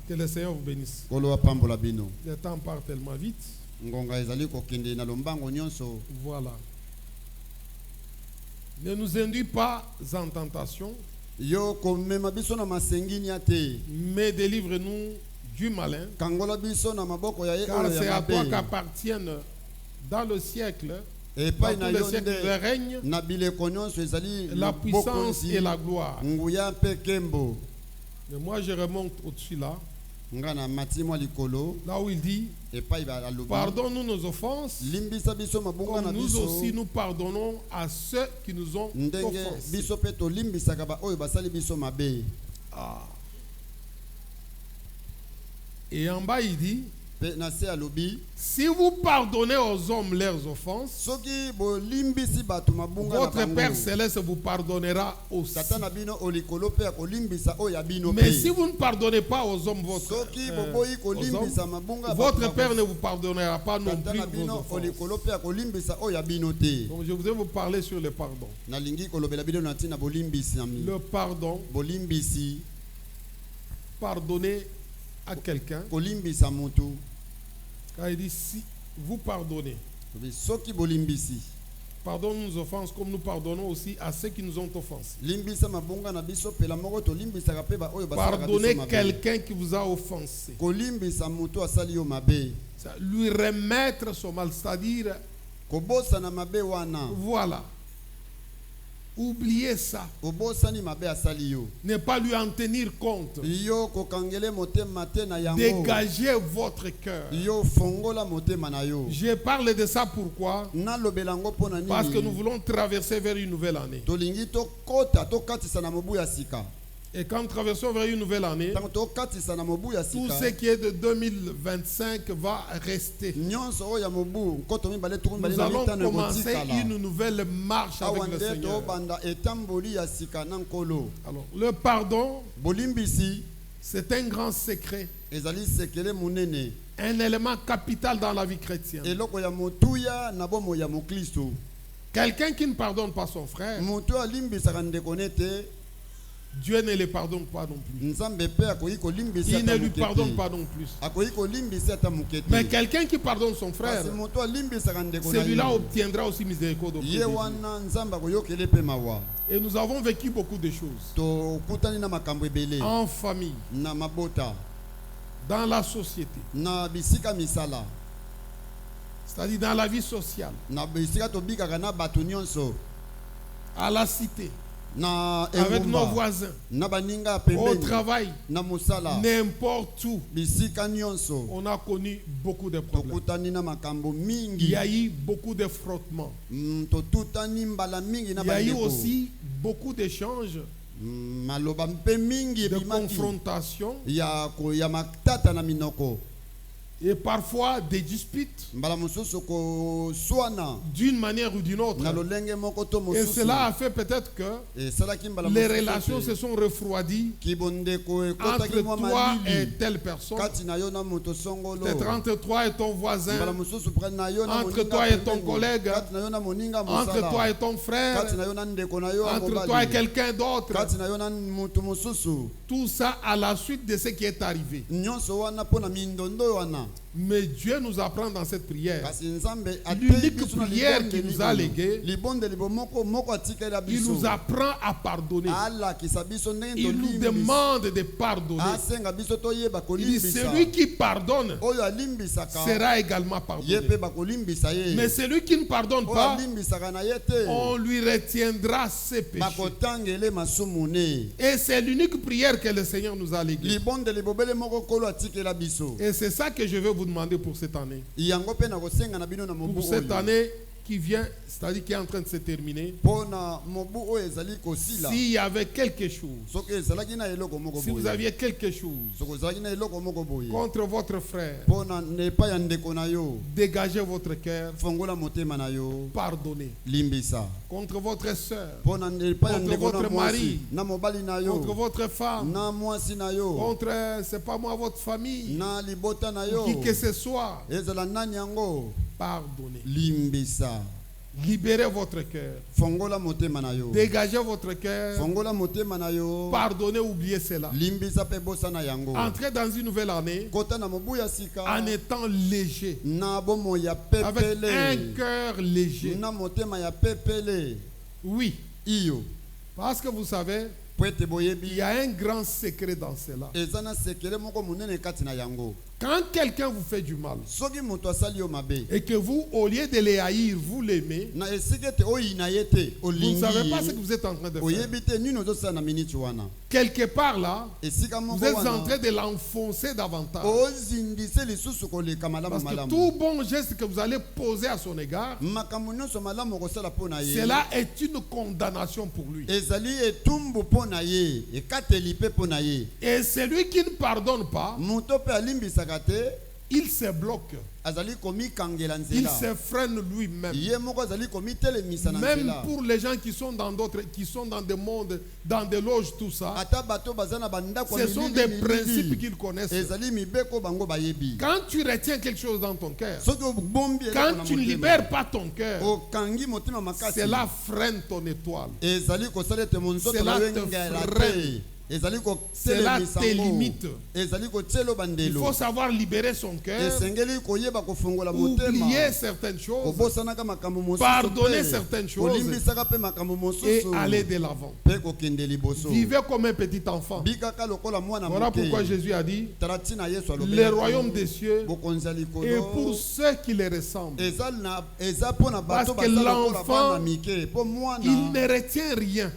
Que le Seigneur vous bénisse. Le temps part tellement vite. Voilà. Ne nous induis pas en tentation, mais délivre-nous du malin, car c'est à toi qu'appartiennent dans le siècle, dans tout le siècle, le règne, la puissance et la gloire. Mais moi je remonte au-dessus là. Là où il dit, pardonne-nous nos offenses, comme nous aussi nous pardonnons à ceux qui nous ont offensés. Ah. Et en bas il dit, si vous pardonnez aux hommes leurs offenses, votre Père Céleste vous pardonnera aussi. Mais si vous ne pardonnez pas aux hommes votre Père ne vous pardonnera pas non plus vos offenses. Donc je voudrais vous parler sur le pardon. Le pardon, pardonner à quelqu'un. Quand il dit si vous pardonnez, pardonne nos offenses comme nous pardonnons aussi à ceux qui nous ont offensés. Pardonnez quelqu'un qui vous a offensé. Lui remettre son mal, c'est-à-dire, voilà. Oubliez ça. Ne pas lui en tenir compte. Dégagez votre cœur. Je parle de ça pourquoi? Parce que nous voulons traverser vers une nouvelle année. Et quand nous traversons vers une nouvelle année, tout ce qui est de 2025 va rester. Nous allons commencer une nouvelle marche avec le Seigneur. Alors, le pardon, c'est un grand secret. Un élément capital dans la vie chrétienne. Quelqu'un qui ne pardonne pas son frère Dieu ne les pardonne pas non plus. Il ne lui pardonne pas non plus. Mais quelqu'un qui pardonne son frère, celui-là obtiendra aussi miséricorde auprès de Dieu. Et nous avons vécu beaucoup de choses. En famille, dans la société, c'est-à-dire dans la vie sociale, à la cité, avec nos voisins, au travail, n'importe où, on a connu beaucoup de problèmes. Il y a eu beaucoup de frottements. Il y a eu aussi beaucoup d'échanges, de confrontations et parfois des disputes d'une manière ou d'une autre. Et cela a fait peut-être que les relations se sont refroidies entre toi et telle personne, peut-être entre toi et ton voisin, entre toi et ton collègue, entre toi et ton frère, entre toi et quelqu'un d'autre. Tout ça à la suite de ce qui est arrivé. Mais Dieu nous apprend dans cette prière, l'unique prière qu'il nous a léguée, il nous apprend à pardonner. Il nous demande de pardonner. Il dit, celui qui pardonne sera également pardonné. Mais celui qui ne pardonne pas, on lui retiendra ses péchés. Et c'est l'unique prière que le Seigneur nous a léguée. Et c'est ça que je veux vous demander pour cette année. Pour cette année qui vient, c'est-à-dire qui est en train de se terminer, s'il y avait quelque chose, si vous aviez quelque chose contre votre frère, dégagez votre cœur, pardonnez. Contre votre soeur, contre votre mari, contre votre femme, contre, c'est pas moi, votre famille, qui que ce soit, pardonnez. Libérez votre cœur. Dégagez votre cœur. Pardonnez, oubliez cela. Entrez dans une nouvelle année en étant léger, avec un cœur léger. Oui. Parce que vous savez, il y a un grand secret dans cela. Quand quelqu'un vous fait du mal et que vous, au lieu de les haïr, vous l'aimez, vous ne savez pas ce que vous êtes en train de faire. Quelque part là, vous êtes en train de l'enfoncer davantage. Parce que tout bon geste que vous allez poser à son égard, cela est une condamnation pour lui. Et celui qui ne pardonne pas, il se bloque. Il se freine lui-même. Même pour les gens qui sont dans d'autres, qui sont dans des mondes, dans des loges, tout ça, ce sont des principes qu'ils connaissent. Quand tu retiens quelque chose dans ton cœur, quand tu ne libères pas ton cœur, cela freine ton étoile. Cela te freine. Cela te limite. Il faut savoir libérer son cœur, oublier certaines choses, pardonner certaines choses et aller de l'avant. Vivez comme un petit enfant. Voilà pourquoi Jésus a dit, le royaume des cieux est pour ceux qui les ressemblent. Parce que l'enfant, il ne retient rien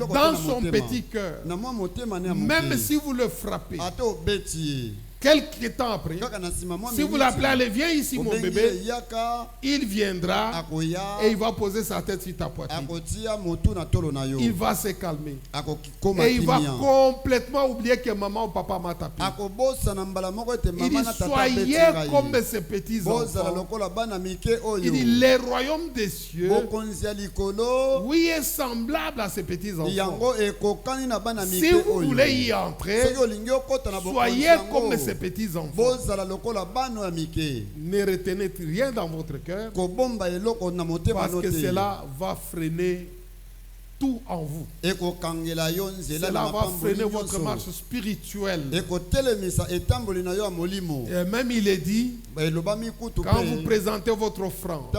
dans son petit cœur. Même si vous le frappez, quelque temps après, si vous l'appelez, allez, viens ici mon bébé, il viendra et il va poser sa tête sur ta poitrine. Il va se calmer. Et il va complètement oublier que maman ou papa m'a tapé. Il dit, soyez comme ces petits enfants. Il dit, les royaumes des cieux, oui, est semblable à ces petits enfants. Si vous voulez y entrer, soyez comme ces petits enfants. Ne retenez rien dans votre cœur, parce que cela va freiner tout en vous. Cela va freiner votre marche spirituelle. Et même il est dit, quand vous présentez votre offrande et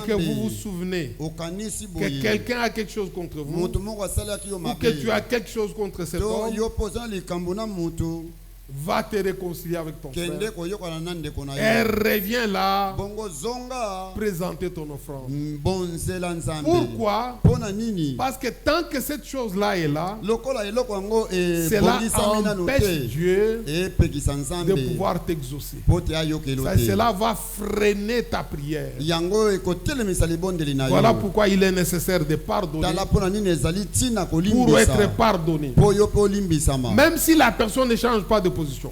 que vous vous souvenez que quelqu'un a quelque chose contre vous, ou que tu as quelque chose contre cet homme, va te réconcilier avec ton frère. Et reviens là, présenter ton offrande. Pourquoi? Parce que tant que cette chose-là est là, cela empêche Dieu de pouvoir t'exaucer. Cela va freiner ta prière. Voilà pourquoi il est nécessaire de pardonner pour être pardonné. Même si la personne ne change pas de position,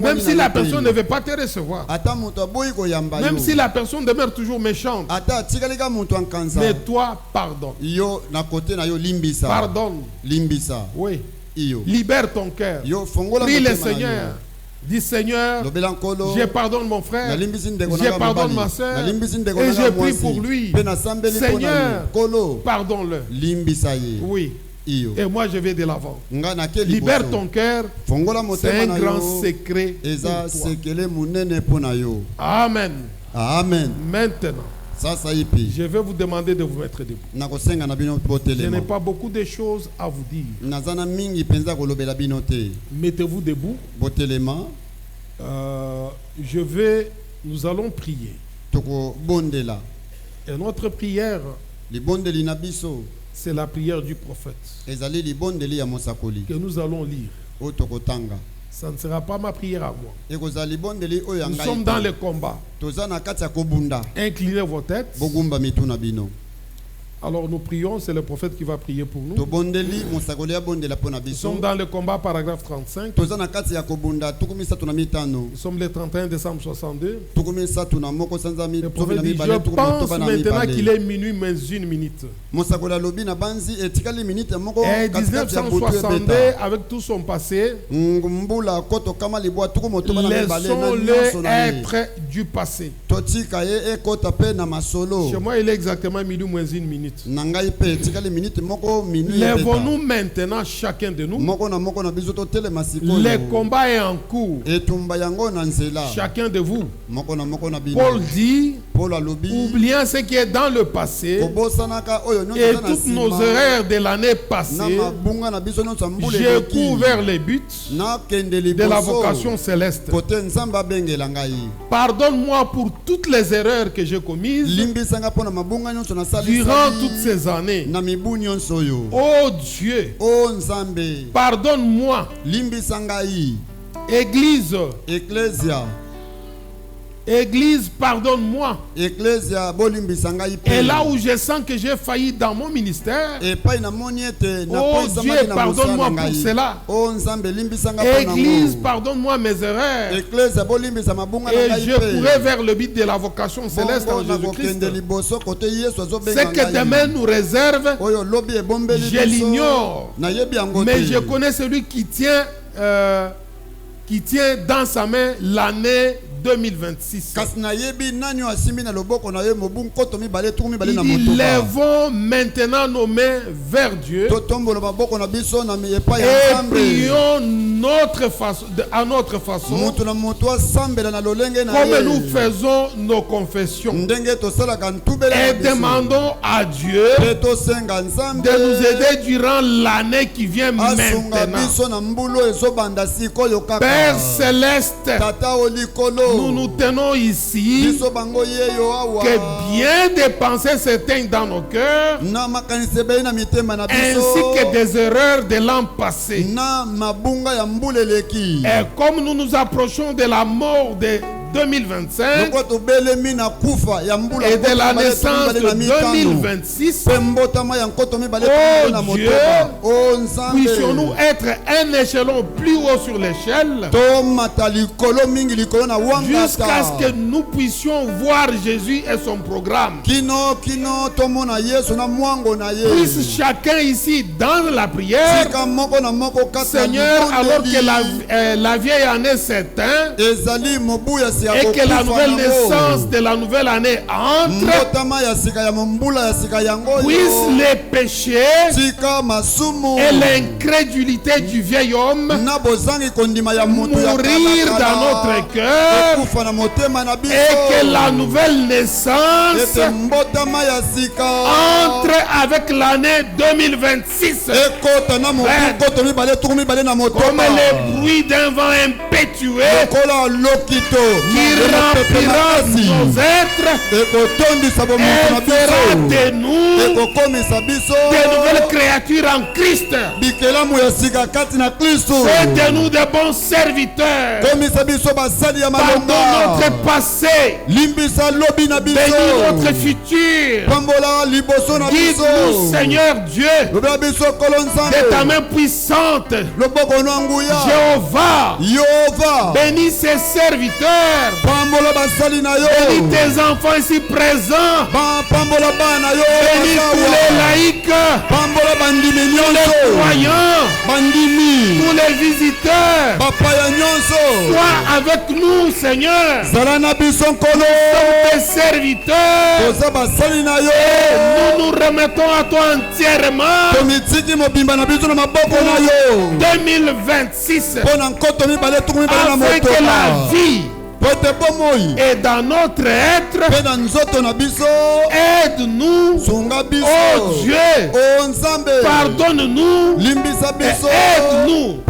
même si la personne ne veut pas te recevoir, même si la personne demeure toujours méchante, mais toi pardonne. Pardonne. Oui. Libère ton cœur. Prie le Seigneur. Dis Seigneur, je pardonne mon frère, je pardonne ma soeur, et je prie pour lui. Seigneur, pardonne-le. Oui. Et moi je vais de l'avant. Libère ton cœur. C'est un grand secret pour toi. Amen. Amen. Maintenant, je vais vous demander de vous mettre debout. Je n'ai pas beaucoup de choses à vous dire. Mettez-vous debout. Nous allons prier. Et notre prière, c'est la prière du prophète que nous allons lire. Ça ne sera pas ma prière à moi. Nous sommes dans le combat. Inclinez vos têtes. Alors nous prions, c'est le prophète qui va prier pour nous. Nous sommes dans le combat, paragraphe 35. Nous sommes le 31 décembre 62. Le prophète dit, je pense maintenant qu'il est minuit mais 1 minute. Et 1962, avec tout son passé, laissons-le être du passé. Chez moi, il est exactement minuit moins 1 minute. Lèvons-nous maintenant chacun de nous. Le combat est en cours. Chacun de vous. Paul dit, oubliant ce qui est dans le passé et toutes nos erreurs de l'année passée, j'ai couvert les buts de la vocation céleste. Pardonne-moi pour toutes les erreurs que j'ai commises durant toutes ces années. Oh Dieu, pardonne-moi. Église, pardonne-moi. Et là où je sens que j'ai failli dans mon ministère, oh Dieu, pardonne-moi pour cela. Église, pardonne-moi mes erreurs. Et je pourrai vers le but de la vocation céleste en Jésus-Christ. Ce que demain nous réserve, je l'ignore. Mais je connais celui qui tient dans sa main l'année 2026. Il dit, lèvons maintenant nos mains vers Dieu et prions à notre façon, comme nous faisons nos confessions, et demandons à Dieu de nous aider durant l'année qui vient maintenant. Père céleste, nous nous tenons ici, que bien des pensées s'éteignent dans nos cœurs, ainsi que des erreurs de l'an passé. Et comme nous nous approchons de la mort de 2025 et de la naissance de 2026, oh Dieu, puissions-nous être un échelon plus haut sur l'échelle, jusqu'à ce que nous puissions voir Jésus et son programme. Puisse chacun ici dans la prière, Seigneur, alors que la vieille année s'éteint, et que la nouvelle naissance de la nouvelle année entre, puisse les péchés et l'incrédulité du vieil homme mourir dans notre cœur, et que la nouvelle naissance entre avec l'année 2026 comme les bruits d'un vent impétueux qui remplira nos êtres et fera de nous de nouvelles créatures en Christ. Faites de nous de bons serviteurs. Pardonne notre passé. Bénis notre futur. Guide-nous, Seigneur Dieu, de ta main puissante. Jéhovah, bénis ses serviteurs. Bénis tes enfants ici présents. Bénis tous les laïcs, tous les croyants, tous les visiteurs. Sois avec nous, Seigneur. Nous sommes tes serviteurs. Nous nous remettons à toi entièrement. 2026, afin que la vie et dans notre être, aide-nous, oh Dieu, pardonne-nous et aide-nous.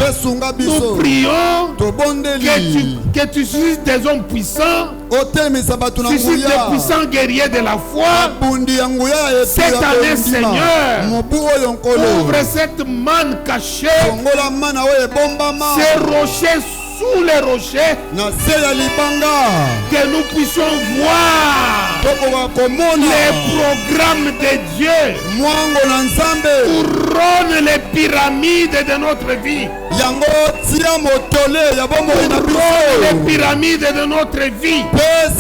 Nous prions que tu suscites des hommes puissants, suscite des puissants guerriers de la foi. Cette année, Seigneur, ouvre cette manne cachée, ces rochers sous les rochers, que nous puissions voir les programmes de Dieu couronne les pyramides de notre vie. Les pyramides de notre vie. Place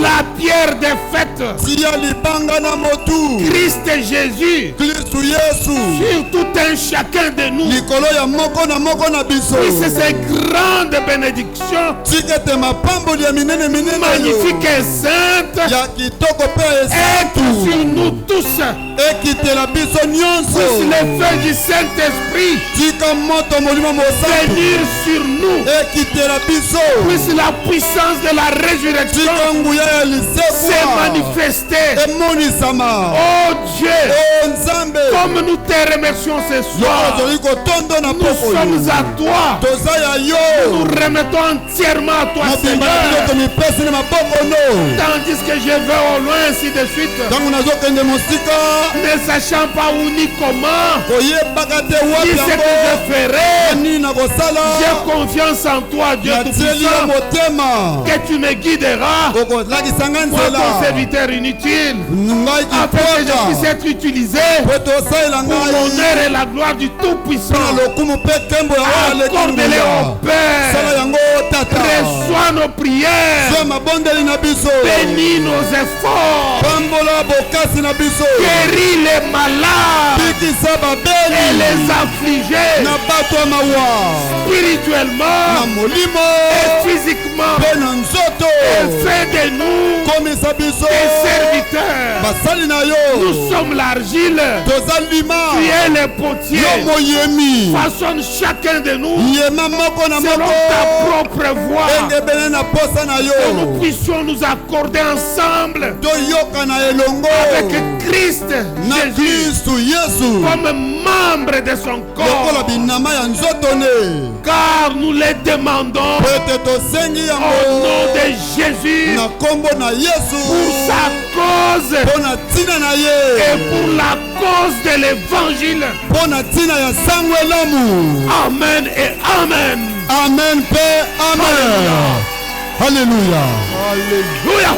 la pierre des fêtes, Christ Jésus, sur tout un chacun de nous. Puisse ces grandes bénédictions magnifiques et saintes être sur nous tous. Puisse les feux du Saint-Esprit venir sur nous. Puisse la puissance de la résurrection se manifester. Oh Dieu, comme nous te remercions ce soir, nous sommes à toi. Nous remettons entièrement à toi, Seigneur. Tandis que je vais au loin, ainsi de suite, ne sachant pas où ni comment, ni ce que je ferai, j'ai confiance en toi, Dieu Tout-Puissant, que tu me guideras. Moi, ton serviteur inutile, afin que je puisse être utilisé pour l'honneur et la gloire du Tout-Puissant. Accorde-les au Père. Reçois nos prières. Bénis nos efforts. Guéris les malades et les affligés spirituellement et physiquement. Et fais de nous des serviteurs. Nous sommes l'argile. Tu es le potier. Façonne chacun de nous selon ta propre voix, que nous puissions nous accorder ensemble avec Christ Jésus comme membre de son corps, car nous les demandons au nom de Jésus, pour sa cause et pour la cause de l'évangile. Amen et Amen. Amen, Père, Amen. Alléluia. Alléluia.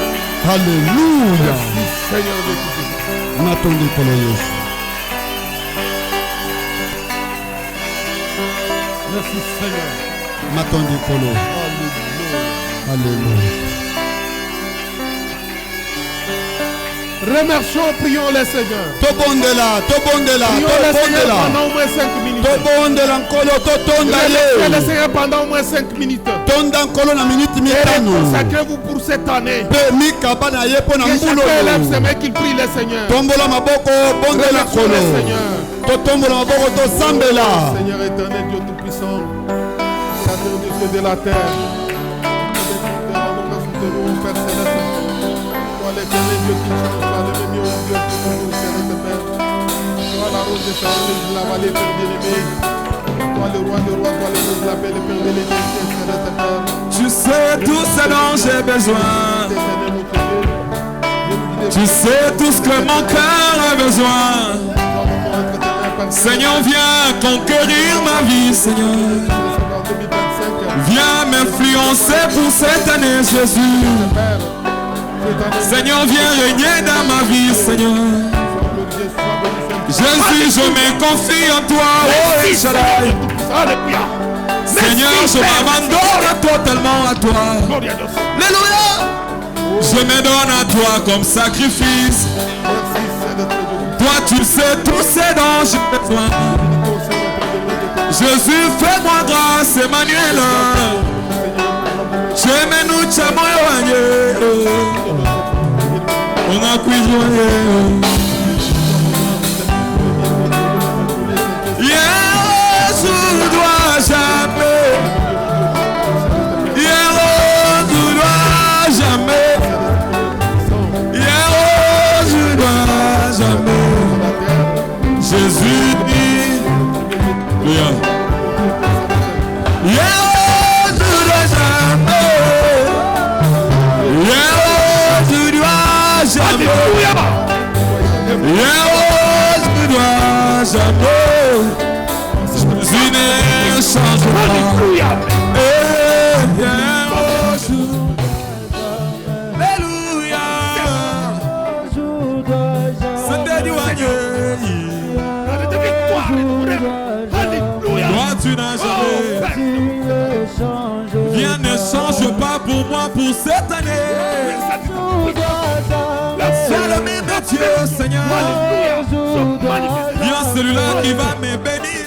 Alléluia. Merci, Seigneur de Tout-Puissant. Merci, Seigneur. Alléluia. Remercions, prions le Seigneur. Prions le Seigneur pendant au moins 5 minutes. Remercions le Seigneur pendant au moins 5 minutes. consacrez-vous pour cette année. Que chacun élève ses mains, qu'il prie le Seigneur. Remercions le Seigneur. Seigneur éternel, Dieu tout-puissant, Créateur du ciel et de la terre, Père céleste, toi l'éternel Dieu qui change, toi le même Dieu qui nous céleste, Père. Toi la rose des cheveux de la vallée, Père bien-aimé. Toi le roi des rois, toi le rose de la paix, le Père bien-aimé, céleste, Père. Tu sais tout ce dont j'ai besoin. Tu sais tout ce que mon cœur a besoin. Seigneur, viens conquérir ma vie, Seigneur. Viens m'influencer pour cette année, Jésus. Seigneur, viens régner dans ma vie, Seigneur. Jésus, je me confie en toi, oh Shaddai. Seigneur, je m'abandonne totalement à toi. Alléluia. Je me donne à toi comme sacrifice. Toi, tu sais tout ce dont j'ai besoin. Jésus, fais-moi grâce, Emmanuel. Je me nous chamoyoye. On a cuisonné. Jésus ne doit jamais. Jésus ne doit jamais. Jésus ne doit jamais. Jésus dit. Bien. Jésus ne doit jamais. Jésus ne doit jamais. Jésus ne doit jamais. Jésus ne change pas. Alléluia. C'est Dieu. Toi tu n'as jamais. Viens ne change pas pour moi pour cette année. C'est le même Dieu, Seigneur. Viens celui-là qui va me bénir,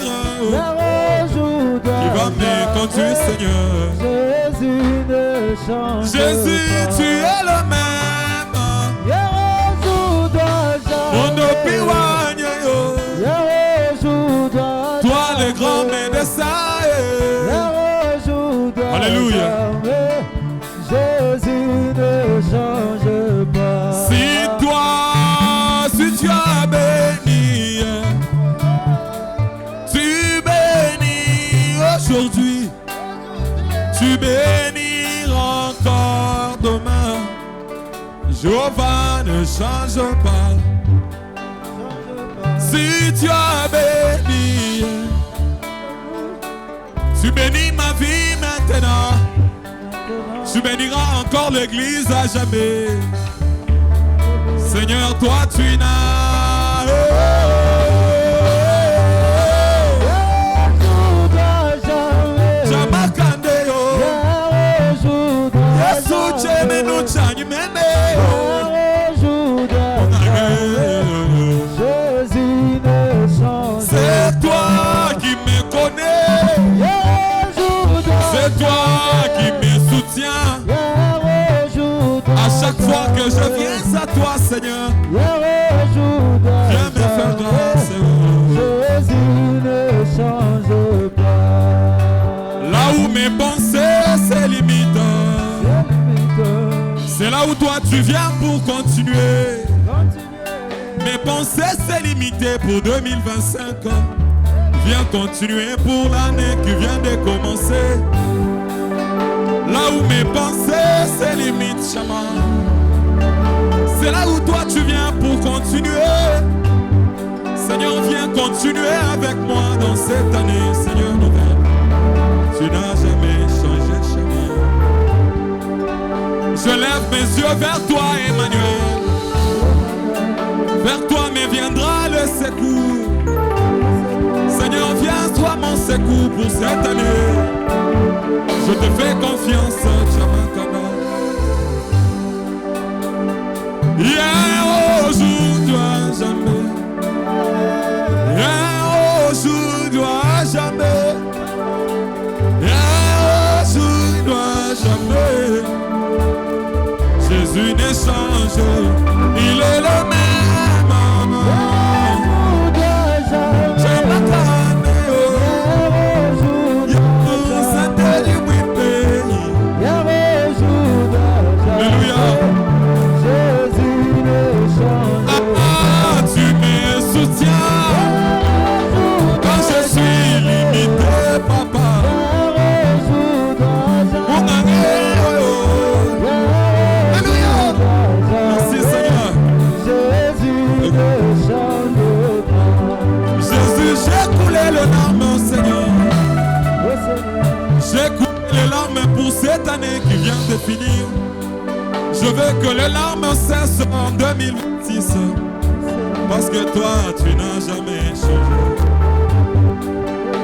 qui va me conduire, Seigneur. Jésus, tu es le même. Mon opiwanye yo. Toi le grand médecin. Alléluia. Jésus ne change pas. Si tu as béni, tu bénis aujourd'hui, tu béniras encore demain. Jéhovah ne change pas. Si tu as béni, tu bénis ma vie maintenant. Tu béniras encore l'église à jamais. Seigneur, toi tu n'as. Jamakandeo. Yesu cheme no chanyu meme. C'est toi qui me connais. C'est toi qui me soutiens. À chaque fois que je viens à toi, Seigneur, viens me faire grâce. Jésus ne change pas. Là où mes pensées se limitent, c'est là où toi tu viens pour continuer. Mes pensées se limitaient pour 2025. Viens continuer pour l'année qui vient de commencer. Là où mes pensées se limitent, Chama, c'est là où toi tu viens pour continuer. Seigneur, viens continuer avec moi dans cette année, Seigneur nouvelle. Tu n'as jamais changé, Chama. Je lève mes yeux vers toi, Emmanuel. Vers toi me viendra le secours. Seigneur, viens, sois mon secours pour cette année. Je te fais confiance, Chamakana. Yeah, aujourd'hui à jamais. Yeah, aujourd'hui à jamais. Yeah, aujourd'hui à année qui vient de finir. Je veux que les larmes cessent en 2026. Parce que toi, tu n'as jamais changé.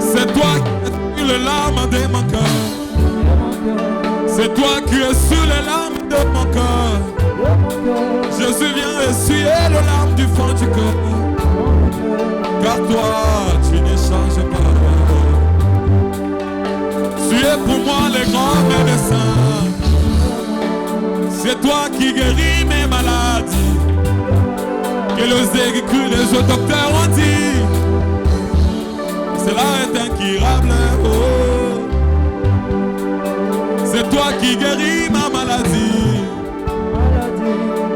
C'est toi qui es les larmes de mon cœur. C'est toi qui es sur les larmes de mon cœur. Jésus vient essuyer les larmes du fond du cœur. Car toi, tu ne changes pas. Tu es pour moi le grand médecin. C'est toi qui guéris mes maladies. Que les docteurs ont dit. Cela est incurable. Oh. C'est toi qui guéris ma maladie.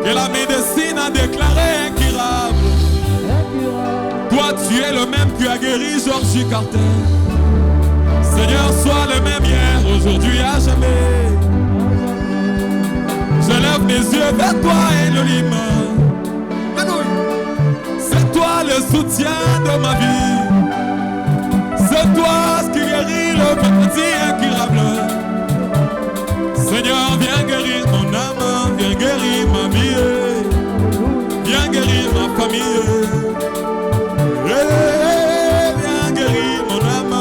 Que la médecine a déclaré incurable. Toi, tu es le même qui a guéri Georgie Carter. Seigneur, sois le même hier, aujourd'hui, à jamais. Je lève mes yeux vers toi, Elohim. C'est toi le soutien de ma vie. C'est toi ce qui guérit le petit incurable. Seigneur, viens guérir mon âme, viens guérir ma vie, viens guérir ma famille. Viens guérir mon âme.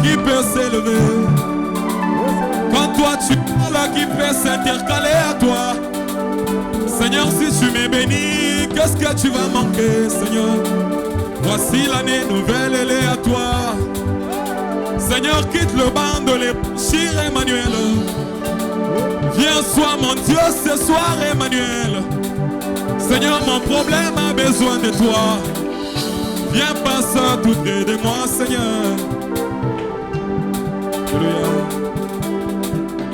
Qui peut s'élever. Quand toi tu parles, qui peut s'intercaler à toi. Seigneur, si tu m'es béni, qu'est-ce que tu vas manquer, Seigneur? Voici l'année nouvelle, elle est à toi. Seigneur, quitte le banc de l'épouchir, Emmanuel. Viens, sois mon Dieu ce soir, Emmanuel. Seigneur, mon problème a besoin de toi. Viens passer tout près de moi, Seigneur. Alléluia.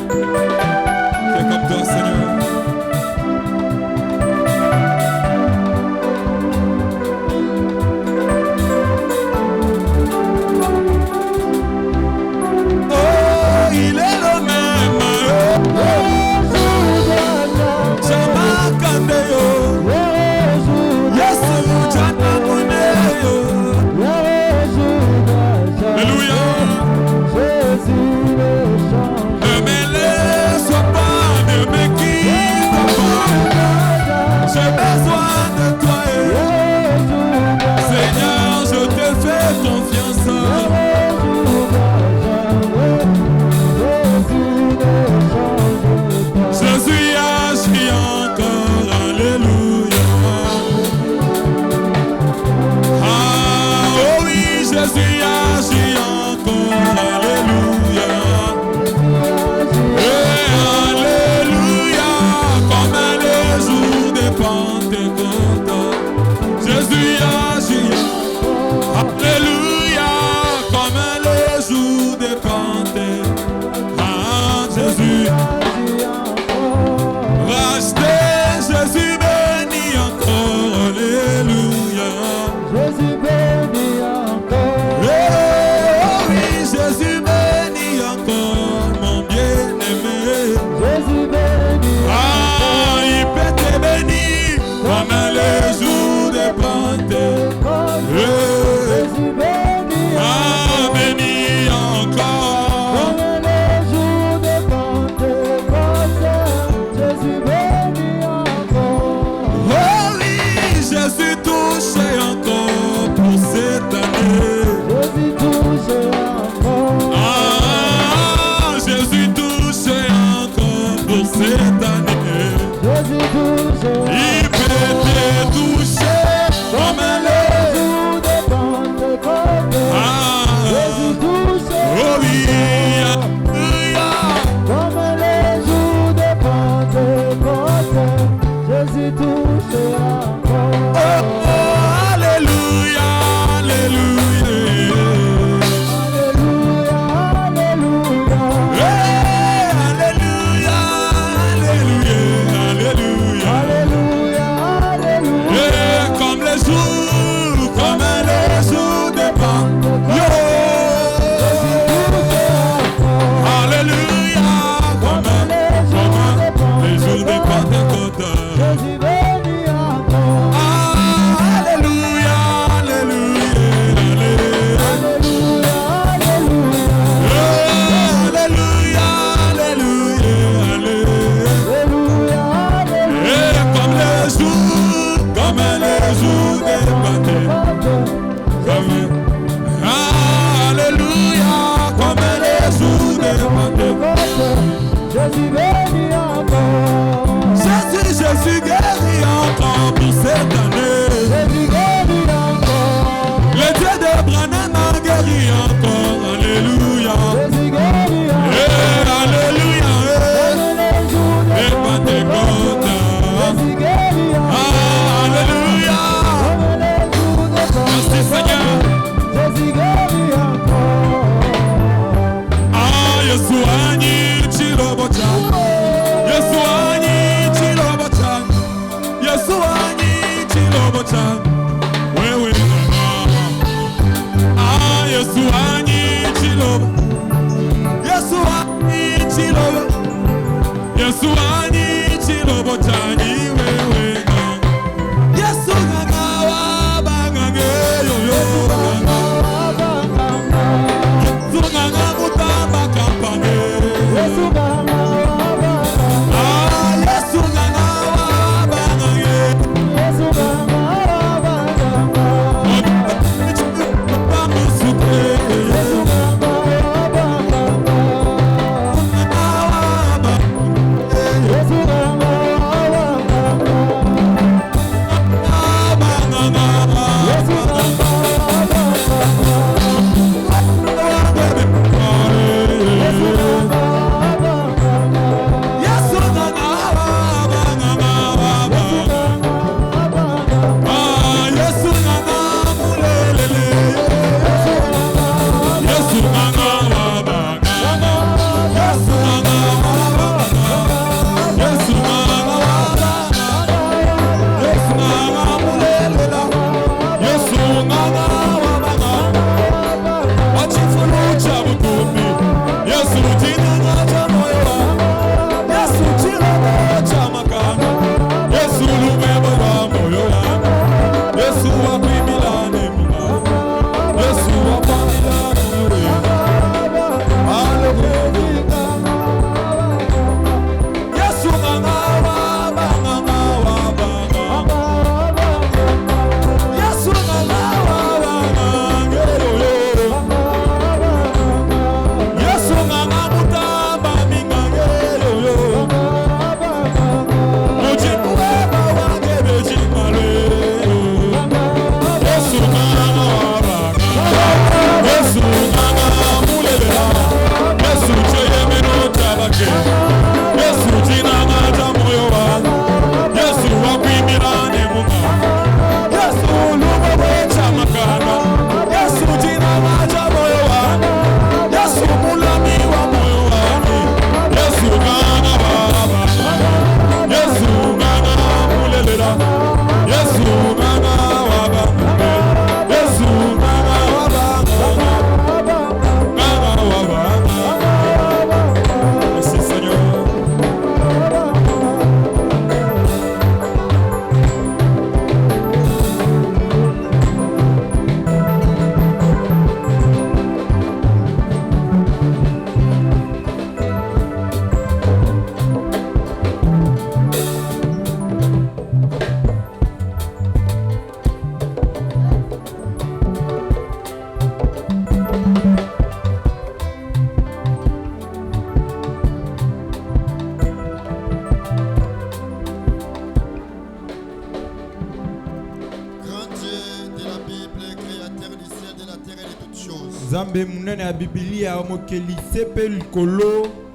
Fais comme toi, Seigneur. Oh, il est le même. Chama Kandeo. Yesu Chana Kuneyo. Alléluia. Ne me laisse pas, ne me quitte pas. J'ai besoin de toi. Seigneur, je te fais confiance. Jésus agit encore, alléluia. Ah oh oui, Jésus agit encore, alléluia. Et alléluia, comme les jours de Pentecôte. Jésus agit, alléluia, comme les jours de Pentecôte. Ah Jésus, racheté, Jésus béni encore, alléluia. Jésus béni encore. Oh oui, Jésus béni encore, mon bien-aimé. Jésus béni. Ah, il peut te bénir comme les jours de Pentecôte. Jésus béni. Ah, béni encore. Comme les jours de Pentecôte. Jésus béni encore. Oh oui, Jésus touché encore pour cette année. Jésus touche encore. Ah, Jésus touché encore pour cette année. Jésus touche encore. Il peut te toucher comme les jours de Pentecôte. Jésus touche oh oui, alléluia. comme les jours de Pentecôte.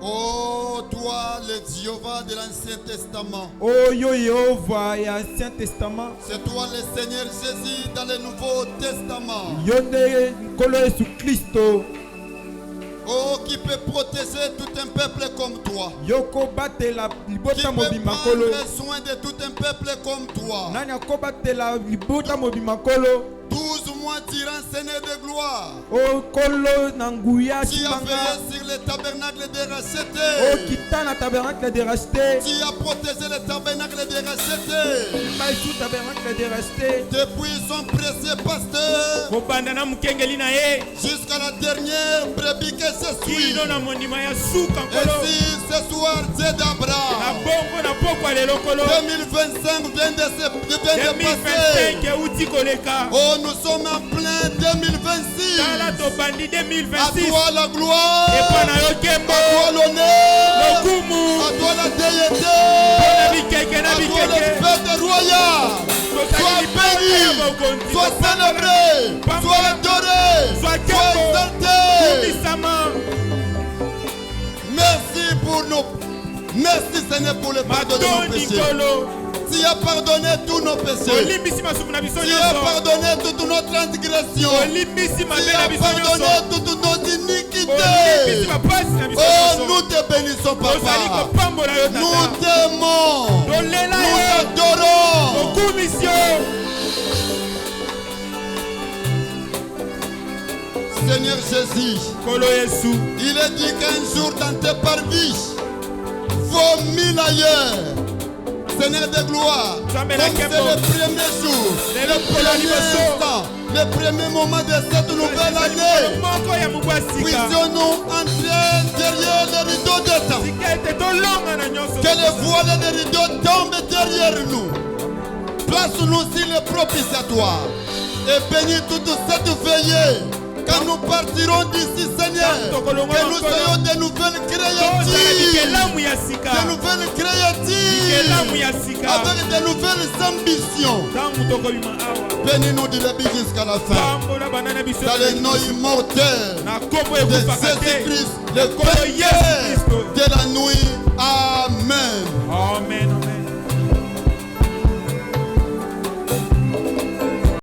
Oh, toi, le Jéhovah de l'Ancien Testament. Oh, yo Jéhovah et Ancien Testament. C'est toi le Seigneur Jésus dans le Nouveau Testament. Yonde Nkolo Yesu Christo. Oh, qui peut protéger tout un peuple comme toi. Yoko batela libota mobima kolo. Qui peut prendre soin de tout un peuple comme toi. Nanya ko batela libota mobima kolo. 12 mois durant, Seigneur de gloire. Oh, kolo nanguya tu as veillé sur le tabernacle de racheté. Oh, kitana tabernacle de racheté. Tu as protégé le tabernacle de racheté. Maïsou tabernacle de racheté. Depuis son précieux pasteur. Jusqu'à la dernière brebis que je suis. Et si ce soir, Dieu d'Abraham. 2025 vient de passer. Oh, nous sommes en plein 2026. À toi la gloire. À toi l'honneur. À toi la déité. À toi le fête royal. Sois béni. Sois célébré. Sois adoré. Sois exalté. Merci pour nous. Merci Seigneur pour le pardon de nos péchés. Tu as pardonné tous nos péchés. Tu as pardonné toute notre transgression. Tu as pardonné toutes nos iniquités. Oh, nous te bénissons, Papa. Nous t'aimons. Nous t'adorons. Seigneur Jésus, il est dit qu'un jour dans tes parvis, vaut 1000 ailleurs. Seigneur de gloire, comme c'est le premier jour, le premier instant, le premier moment de cette nouvelle année, puissions-nous entrer derrière les rideaux de temps. Que les voiles des rideaux tombent derrière nous. Place-nous sur le propitiatoire et bénis toute cette veillée. Quand nous partirons d'ici, Seigneur, que nous soyons de nouvelles créatures, avec de nouvelles ambitions. Bénis-nous du début jusqu'à la fin. Dans le nom immortel de Jésus-Christ, le Père de la nuit. Amen. Amen.